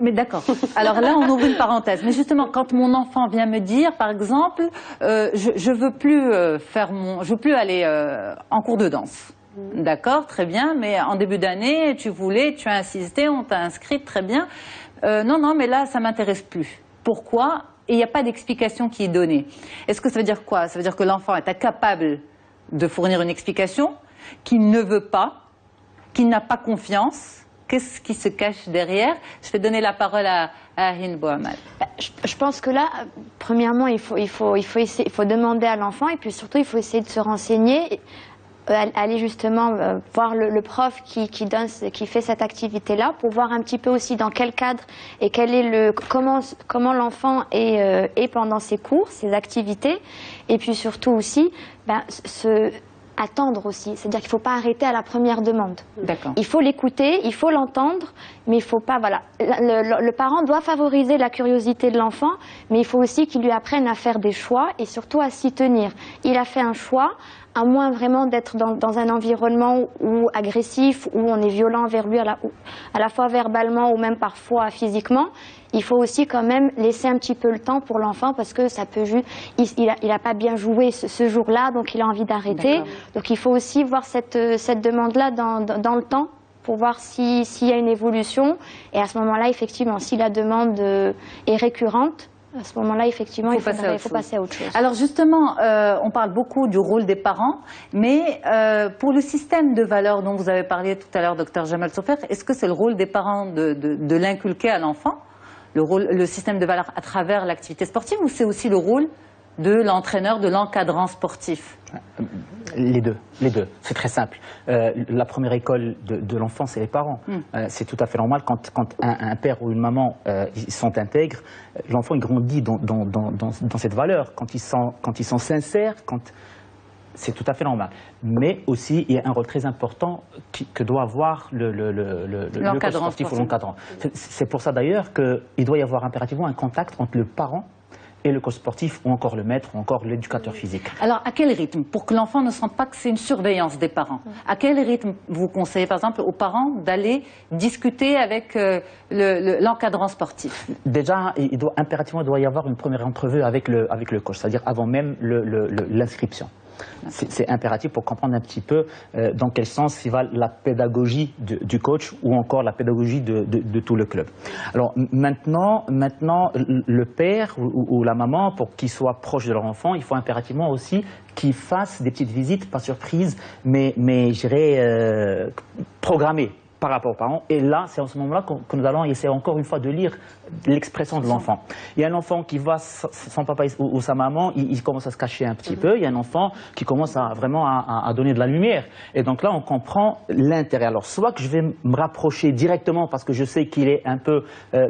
Mais d'accord. Alors là, on ouvre une parenthèse. Mais justement, quand mon enfant vient me dire, par exemple, je veux plus je veux plus aller en cours de danse. D'accord, très bien. Mais en début d'année, tu as insisté, on t'a inscrite, très bien. Non, mais là, ça m'intéresse plus. Pourquoi? Et il n'y a pas d'explication qui est donnée. Est-ce que ça veut dire quoi? Ça veut dire que l'enfant est incapable de fournir une explication, qu'il ne veut pas, qu'il n'a pas confiance. Qu'est-ce qui se cache derrière? Je vais donner la parole à Hind Bouamar. Je pense que là, premièrement, il faut demander à l'enfant et puis surtout, il faut essayer de se renseigner, aller justement voir le prof qui fait cette activité-là pour voir un petit peu aussi dans quel cadre et comment l'enfant est pendant ses cours, ses activités, et puis surtout aussi attendre aussi, c'est-à-dire qu'il ne faut pas arrêter à la première demande. Il faut l'écouter, il faut l'entendre, mais il ne faut pas, voilà. Le parent doit favoriser la curiosité de l'enfant, mais il faut aussi qu'il lui apprenne à faire des choix et surtout à s'y tenir. Il a fait un choix, à moins vraiment d'être dans un environnement où agressif, où on est violent vers lui à la fois verbalement ou même parfois physiquement. Il faut aussi quand même laisser un petit peu le temps pour l'enfant parce que ça peut juste, il a pas bien joué ce jour-là, donc il a envie d'arrêter. Donc il faut aussi voir cette demande-là dans le temps pour voir s'il y a une évolution. Et à ce moment-là, effectivement, si la demande est récurrente, à ce moment-là, effectivement, il faut passer à autre chose. Alors justement, on parle beaucoup du rôle des parents, mais pour le système de valeurs dont vous avez parlé tout à l'heure, Dr Jamal Sofer, est-ce que c'est le rôle des parents de l'inculquer à l'enfant, le système de valeurs à travers l'activité sportive, ou c'est aussi le rôle de l'entraîneur, de l'encadrant sportif? Les deux. C'est très simple. La première école de l'enfant, c'est les parents. C'est tout à fait normal quand un père ou une maman ils sont intègres, l'enfant il grandit dans cette valeur. Quand ils sont sincères, c'est tout à fait normal. Mais aussi, il y a un rôle très important que doit avoir le coach sportif ou l'encadrant. C'est pour ça d'ailleurs qu'il doit y avoir impérativement un contact entre le parent et le coach sportif, ou encore le maître, ou encore l'éducateur physique. Alors, à quel rythme? Pour que l'enfant ne sente pas que c'est une surveillance des parents. À quel rythme vous conseillez, par exemple, aux parents d'aller discuter avec l'encadrant sportif? Déjà, impérativement, il doit y avoir une première entrevue avec le coach, c'est-à-dire avant même l'inscription. C'est impératif pour comprendre un petit peu dans quel sens il va la pédagogie du coach ou encore la pédagogie de tout le club. Alors maintenant, le père ou la maman, pour qu'ils soient proches de leur enfant, il faut impérativement aussi qu'ils fassent des petites visites, pas surprises, mais je dirais programmées par rapport aux parents. Et là, c'est en ce moment-là que nous allons essayer encore une fois de lire l'expression de l'enfant. Il y a un enfant qui voit son papa ou sa maman, il commence à se cacher un petit peu. Il y a un enfant qui commence vraiment à donner de la lumière. Et donc là, on comprend l'intérêt. Alors, soit que je vais me rapprocher directement parce que je sais qu'il est un peu,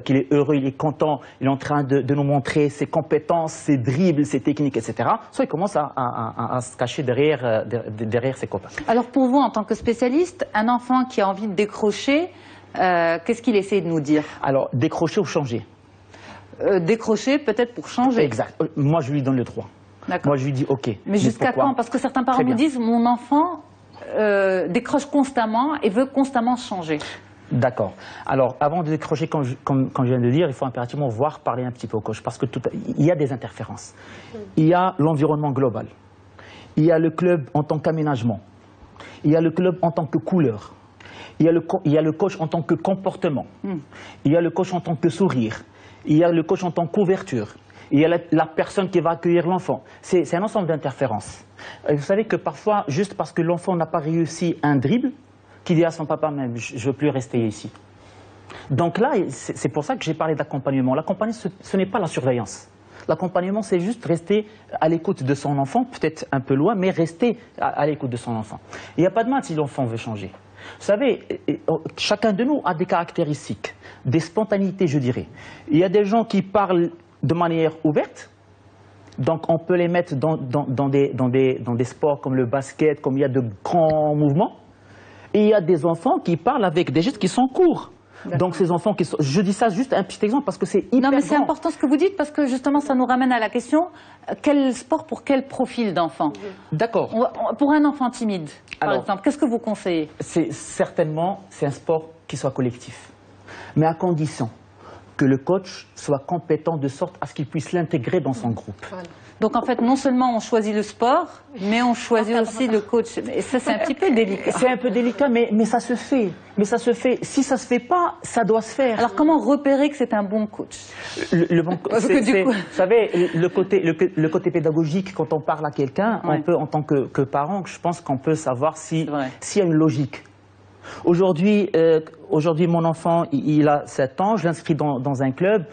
qu'il est heureux, il est content, il est en train de nous montrer ses compétences, ses dribbles, ses techniques, etc. Soit il commence à se cacher derrière ses copains. Alors pour vous, en tant que spécialiste, un enfant qui a envie de décrocher, qu'est-ce qu'il essaie de nous dire? Alors, décrocher ou changer? Décrocher peut-être pour changer. Exact. Moi, je lui donne le droit. Moi, je lui dis OK. Mais jusqu'à quand? Parce que certains parents nous disent, mon enfant décroche constamment et veut constamment changer. D'accord. Alors, avant de décrocher, comme je viens de dire, il faut impérativement parler un petit peu au coach, parce que il y a des interférences. Il y a l'environnement global. Il y a le club en tant qu'aménagement. Il y a le club en tant que couleur. Il y a le coach en tant que comportement. Il y a le coach en tant que sourire. Il y a le coach en tant qu'ouverture. Il y a la personne qui va accueillir l'enfant. C'est un ensemble d'interférences. Vous savez que parfois, juste parce que l'enfant n'a pas réussi un dribble, qu'il dit à son papa même, je ne veux plus rester ici. Donc là, c'est pour ça que j'ai parlé d'accompagnement. L'accompagnement, ce n'est pas la surveillance. L'accompagnement, c'est juste rester à l'écoute de son enfant, peut-être un peu loin, mais rester à l'écoute de son enfant. Il n'y a pas de mal si l'enfant veut changer. Vous savez, chacun de nous a des caractéristiques, des spontanéités, je dirais. Il y a des gens qui parlent de manière ouverte, donc on peut les mettre dans des sports comme le basket, comme il y a de grands mouvements. Et il y a des enfants qui parlent avec des gestes qui sont courts. Donc ces enfants qui sont... Je dis ça juste un petit exemple parce que c'est hyper Non, mais c'est grand. important ce que vous dites parce que justement ça nous ramène à la question, quel sport pour quel profil d'enfant? D'accord. Pour un enfant timide, par exemple, qu'est-ce que vous conseillez? Certainement, c'est un sport qui soit collectif. Mais à condition que le coach soit compétent de sorte à ce qu'il puisse l'intégrer dans son groupe. Voilà. Donc en fait, non seulement on choisit le sport, mais on choisit aussi le coach. Et ça, c'est un petit peu délicat. C'est un peu délicat, mais ça se fait. Mais ça se fait. Si ça se fait pas, ça doit se faire. Alors comment repérer que c'est un bon coach? Le bon coach, vous savez, le côté pédagogique, quand on parle à quelqu'un, on peut, en tant que parent, je pense qu'on peut savoir s'il y a une logique. Aujourd'hui, mon enfant, il a 7 ans, je l'inscris dans un club.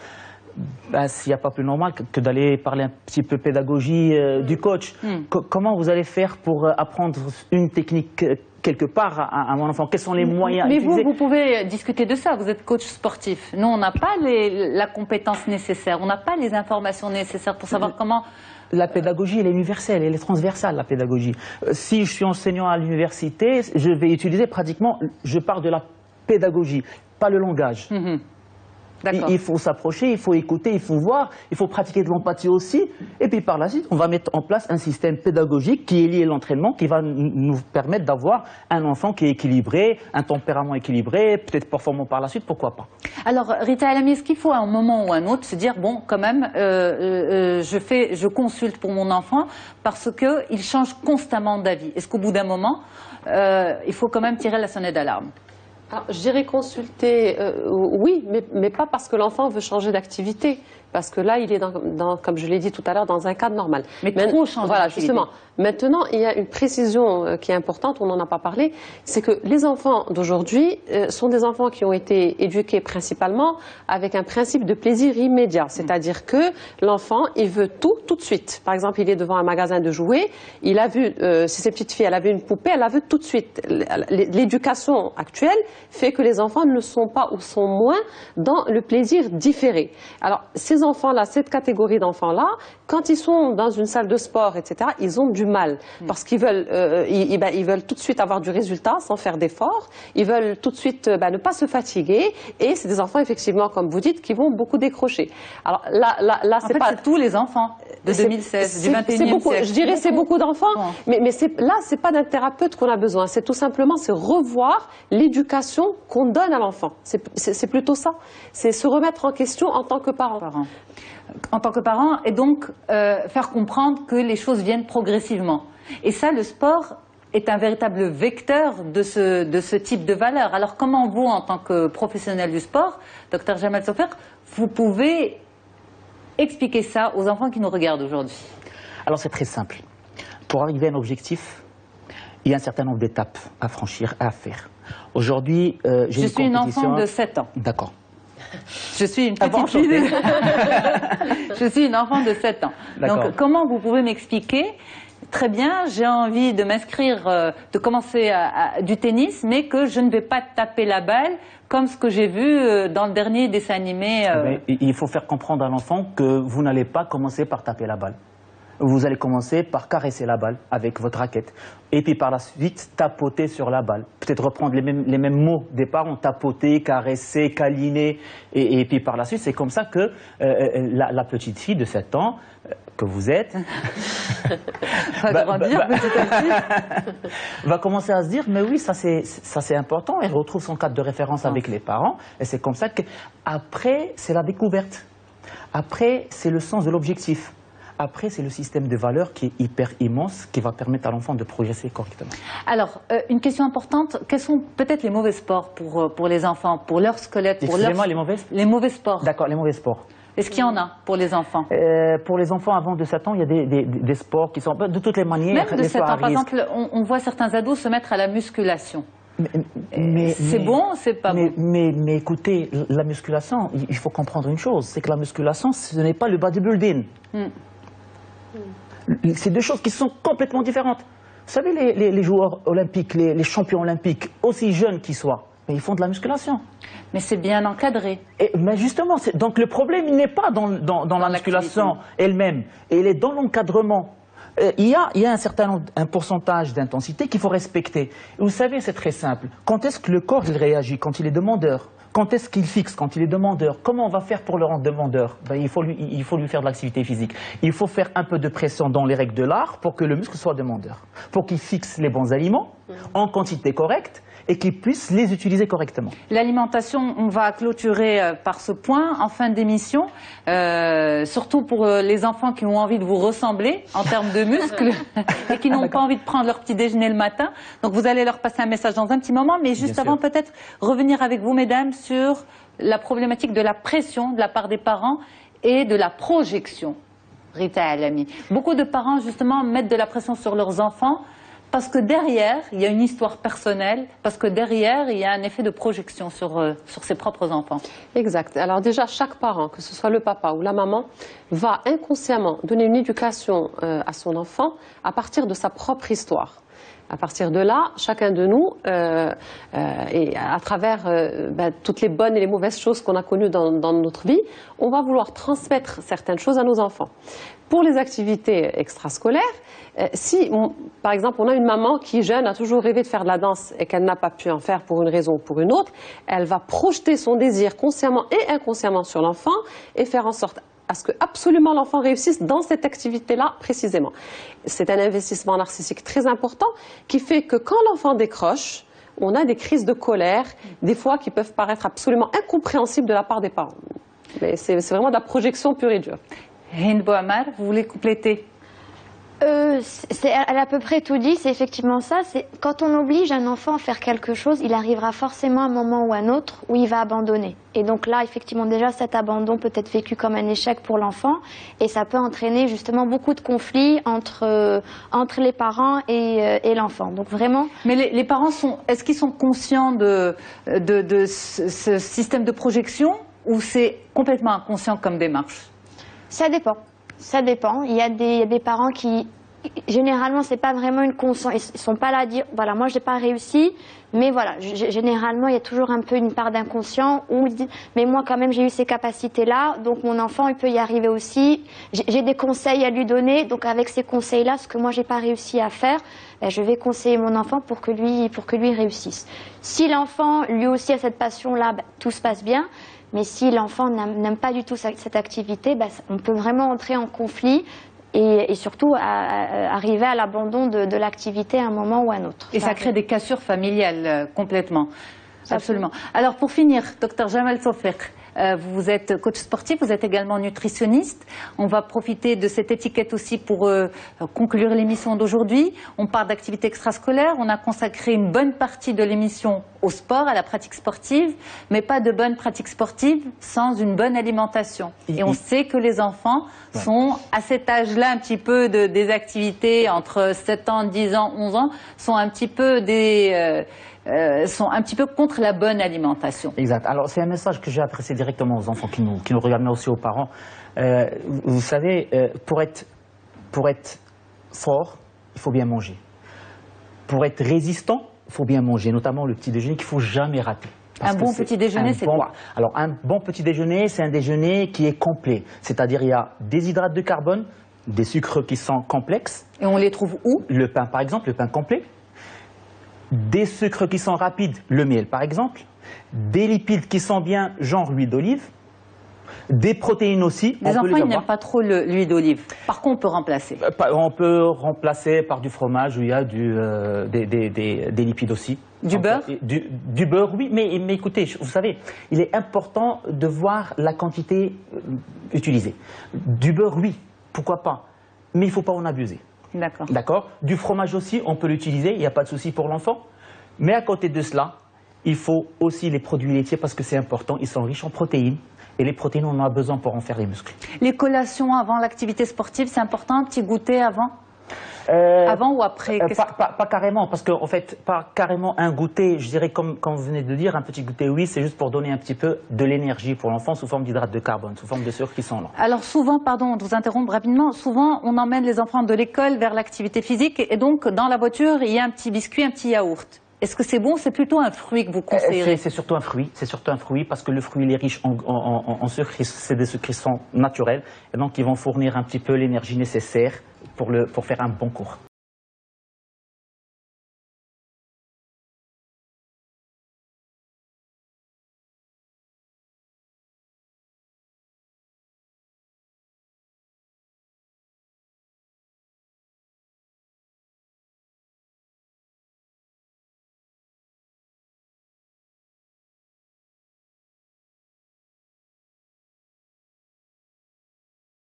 Ben, s'il n'y a pas plus normal que d'aller parler un petit peu pédagogie du coach. Comment vous allez faire pour apprendre une technique quelque part à mon enfant? Quels sont les moyens à utiliser? Mais vous pouvez discuter de ça, vous êtes coach sportif. Nous, on n'a pas la compétence nécessaire, on n'a pas les informations nécessaires pour savoir comment... La pédagogie, elle est universelle, elle est transversale, la pédagogie. Si je suis enseignant à l'université, je vais utiliser pratiquement, je parle de la pédagogie, pas le langage. Il faut s'approcher, il faut écouter, il faut voir, il faut pratiquer de l'empathie aussi. Et puis par la suite, on va mettre en place un système pédagogique qui est lié à l'entraînement, qui va nous permettre d'avoir un enfant qui est équilibré, un tempérament équilibré, peut-être performant par la suite, pourquoi pas. Alors Rita El-Ami, est-ce qu'il faut à un moment ou à un autre se dire, bon, quand même, je consulte pour mon enfant parce qu'il change constamment d'avis? Est-ce qu'au bout d'un moment, il faut quand même tirer la sonnette d'alarme? Alors, je dirais consulter, oui, mais pas parce que l'enfant veut changer d'activité. Parce que là, il est, comme je l'ai dit tout à l'heure, dans un cadre normal. Mais trop changer Voilà, d'activité. justement. Maintenant, il y a une précision qui est importante, on n'en a pas parlé, c'est que les enfants d'aujourd'hui sont des enfants qui ont été éduqués principalement avec un principe de plaisir immédiat. C'est-à-dire que l'enfant, il veut tout de suite. Par exemple, il est devant un magasin de jouets, il a vu, si c'est petite fille, elle a vu une poupée, elle la veut tout de suite. L'éducation actuelle fait que les enfants ne sont pas ou sont moins dans le plaisir différé. Alors, ces enfants-là, cette catégorie d'enfants-là, quand ils sont dans une salle de sport, etc., ils ont du mal parce qu'ils veulent, ils veulent tout de suite avoir du résultat sans faire d'efforts. Ils veulent tout de suite ne pas se fatiguer. Et c'est des enfants, effectivement, comme vous dites, qui vont beaucoup décrocher. Alors là, c'est pas c'est tous les enfants de 2016, du 21e siècle. Je dirais c'est beaucoup d'enfants, mais là, c'est pas d'un thérapeute qu'on a besoin. C'est tout simplement, c'est revoir l'éducation qu'on donne à l'enfant. C'est plutôt ça. C'est se remettre en question en tant que parent. En tant que parent, et donc faire comprendre que les choses viennent progressivement. Et ça, le sport est un véritable vecteur de ce type de valeurs. Alors comment vous, en tant que professionnel du sport, Dr Jamal Sofer, vous pouvez expliquer ça aux enfants qui nous regardent aujourd'hui? Alors c'est très simple. Pour arriver à un objectif, il y a un certain nombre d'étapes à franchir, à faire. Aujourd'hui, je suis une enfant de 7 ans. D'accord. Je suis une petite fille Je suis une enfant de 7 ans. Donc comment vous pouvez m'expliquer? Très bien, j'ai envie de m'inscrire, de commencer du tennis, mais que je ne vais pas taper la balle comme ce que j'ai vu dans le dernier dessin animé. Il faut faire comprendre à l'enfant que vous n'allez pas commencer par taper la balle. Vous allez commencer par caresser la balle avec votre raquette. Et puis par la suite, tapoter sur la balle. Peut-être reprendre les mêmes mots des parents, tapoter, caresser, câliner. Et puis par la suite, c'est comme ça que la petite fille de 7 ans, que vous êtes, va commencer à se dire, mais oui, ça c'est important. Elle retrouve son cadre de référence avec les parents. Et c'est comme ça qu'après, c'est la découverte. Après, c'est le sens de l'objectif. Après, c'est le système de valeurs qui est hyper immense, qui va permettre à l'enfant de progresser correctement. Alors, une question importante, quels sont peut-être les mauvais sports pour les enfants, pour leur squelette, pour leur... les mauvais sports. D'accord, les mauvais sports. Est-ce qu'il y en a pour les enfants? Pour les enfants avant de 7 ans, il y a des sports qui sont de toutes les manières. Même de 7 ans, par exemple, on voit certains ados se mettre à la musculation. C'est bon, c'est pas bon. Mais écoutez, la musculation, il faut comprendre une chose, c'est que la musculation, ce n'est pas le bodybuilding. C'est deux choses qui sont complètement différentes. Vous savez, les joueurs olympiques, les champions olympiques, aussi jeunes qu'ils soient, mais ils font de la musculation. Mais c'est bien encadré. Mais justement, donc le problème, il n'est pas dans la musculation elle-même, il est dans l'encadrement. Il y a un pourcentage d'intensité qu'il faut respecter. Vous savez, c'est très simple. Quand est-ce que le corps il réagit? Quand il est demandeur. Quand est-ce qu'il fixe? Quand il est demandeur. Comment on va faire pour le rendre demandeur? Il faut lui faire de l'activité physique. Il faut faire un peu de pression dans les règles de l'art pour que le muscle soit demandeur. Pour qu'il fixe les bons aliments en quantité correcte et qu'il puisse les utiliser correctement. L'alimentation, on va clôturer par ce point en fin d'émission, surtout pour les enfants qui ont envie de vous ressembler en termes de muscles et qui n'ont pas envie de prendre leur petit déjeuner le matin. Donc vous allez leur passer un message dans un petit moment, mais juste avant peut-être revenir avec vous, mesdames, sur la problématique de la pression de la part des parents et de la projection. Rita Alami. Beaucoup de parents justement mettent de la pression sur leurs enfants parce que derrière, il y a une histoire personnelle, parce que derrière, il y a un effet de projection sur ses propres enfants. Exact. Alors déjà, chaque parent, que ce soit le papa ou la maman, va inconsciemment donner une éducation à son enfant à partir de sa propre histoire. À partir de là, chacun de nous, et à travers toutes les bonnes et les mauvaises choses qu'on a connues dans notre vie, on va vouloir transmettre certaines choses à nos enfants. Pour les activités extrascolaires, si, par exemple, on a une maman qui, jeune, a toujours rêvé de faire de la danse et qu'elle n'a pas pu en faire pour une raison ou pour une autre, elle va projeter son désir consciemment et inconsciemment sur l'enfant et faire en sorte à ce que absolument l'enfant réussisse dans cette activité-là précisément. C'est un investissement narcissique très important qui fait que quand l'enfant décroche, on a des crises de colère, des fois qui peuvent paraître absolument incompréhensibles de la part des parents. Mais c'est vraiment de la projection pure et dure. Hind Bouamar, vous voulez compléter? Elle a à peu près tout dit, c'est effectivement ça. Quand on oblige un enfant à faire quelque chose, il arrivera forcément un moment ou un autre où il va abandonner. Et donc là, effectivement, déjà, cet abandon peut être vécu comme un échec pour l'enfant et ça peut entraîner justement beaucoup de conflits entre les parents et l'enfant. Donc vraiment... Mais les parents, est-ce qu'ils sont conscients de ce système de projection ou c'est complètement inconscient comme démarche? Ça dépend. Ça dépend. Il y a des parents qui, généralement, c'est pas vraiment une conscience. Ils sont pas là à dire, voilà, moi, j'ai pas réussi, mais voilà, généralement, il y a toujours un peu une part d'inconscient où ils disent, mais moi, quand même, j'ai eu ces capacités-là, donc mon enfant, il peut y arriver aussi. J'ai des conseils à lui donner, donc avec ces conseils-là, ce que moi, j'ai pas réussi à faire, je vais conseiller mon enfant pour que lui réussisse. Si l'enfant, lui aussi, a cette passion-là, tout se passe bien. Mais si l'enfant n'aime pas du tout cette activité, on peut vraiment entrer en conflit et surtout arriver à l'abandon de l'activité à un moment ou à un autre. Et ça crée des cassures familiales complètement. Absolument. Alors pour finir, Dr Jamal Sofer, Vous êtes coach sportif, vous êtes également nutritionniste. On va profiter de cette étiquette aussi pour conclure l'émission d'aujourd'hui. On parle d'activité extrascolaire. On a consacré une bonne partie de l'émission au sport, à la pratique sportive, mais pas de bonne pratique sportive sans une bonne alimentation. Et on sait que les enfants sont, à cet âge-là, un petit peu des activités entre 7 ans, 10 ans, 11 ans, sont un petit peu contre la bonne alimentation. Exact. Alors, c'est un message que j'ai adressé directement aux enfants qui nous regardent, mais aussi aux parents. Vous savez, pour être fort, il faut bien manger. Pour être résistant, il faut bien manger, notamment le petit déjeuner qu'il ne faut jamais rater. Un bon petit déjeuner, c'est quoi? Alors, un bon petit déjeuner, c'est un déjeuner qui est complet. C'est-à-dire, il y a des hydrates de carbone, des sucres qui sont complexes. Et on les trouve où? Le pain, par exemple, le pain complet. Des sucres qui sont rapides, le miel, par exemple. Des lipides qui sont bien, genre l'huile d'olive. Des protéines aussi. Les enfants, ils n'aiment pas trop l'huile d'olive. Par contre, on peut remplacer. On peut remplacer par du fromage où il y a des lipides aussi. Du beurre? Du beurre, oui. Mais écoutez, vous savez, il est important de voir la quantité utilisée. Du beurre, oui. Pourquoi pas? Mais il ne faut pas en abuser. D'accord. D'accord. Du fromage aussi, on peut l'utiliser. Il n'y a pas de souci pour l'enfant. Mais à côté de cela, il faut aussi les produits laitiers parce que c'est important. Ils sont riches en protéines. Et les protéines, on en a besoin pour en faire les muscles. Les collations avant l'activité sportive, c'est important, un petit goûter avant? Avant ou après? Pas carrément, parce qu'en fait, pas carrément un goûter, je dirais comme vous venez de dire, un petit goûter, oui, c'est juste pour donner un petit peu de l'énergie pour l'enfant sous forme d'hydrates de carbone, sous forme de sucres qui sont là. Alors souvent, pardon de vous interrompre rapidement, souvent on emmène les enfants de l'école vers l'activité physique et donc dans la voiture, il y a un petit biscuit, un petit yaourt. Est-ce que c'est bon? C'est plutôt un fruit que vous conseillerez? C'est surtout un fruit. C'est surtout un fruit parce que le fruit il est riche en sucre. C'est des sucres qui sont naturels et donc ils vont fournir un petit peu l'énergie nécessaire pour faire un bon cours.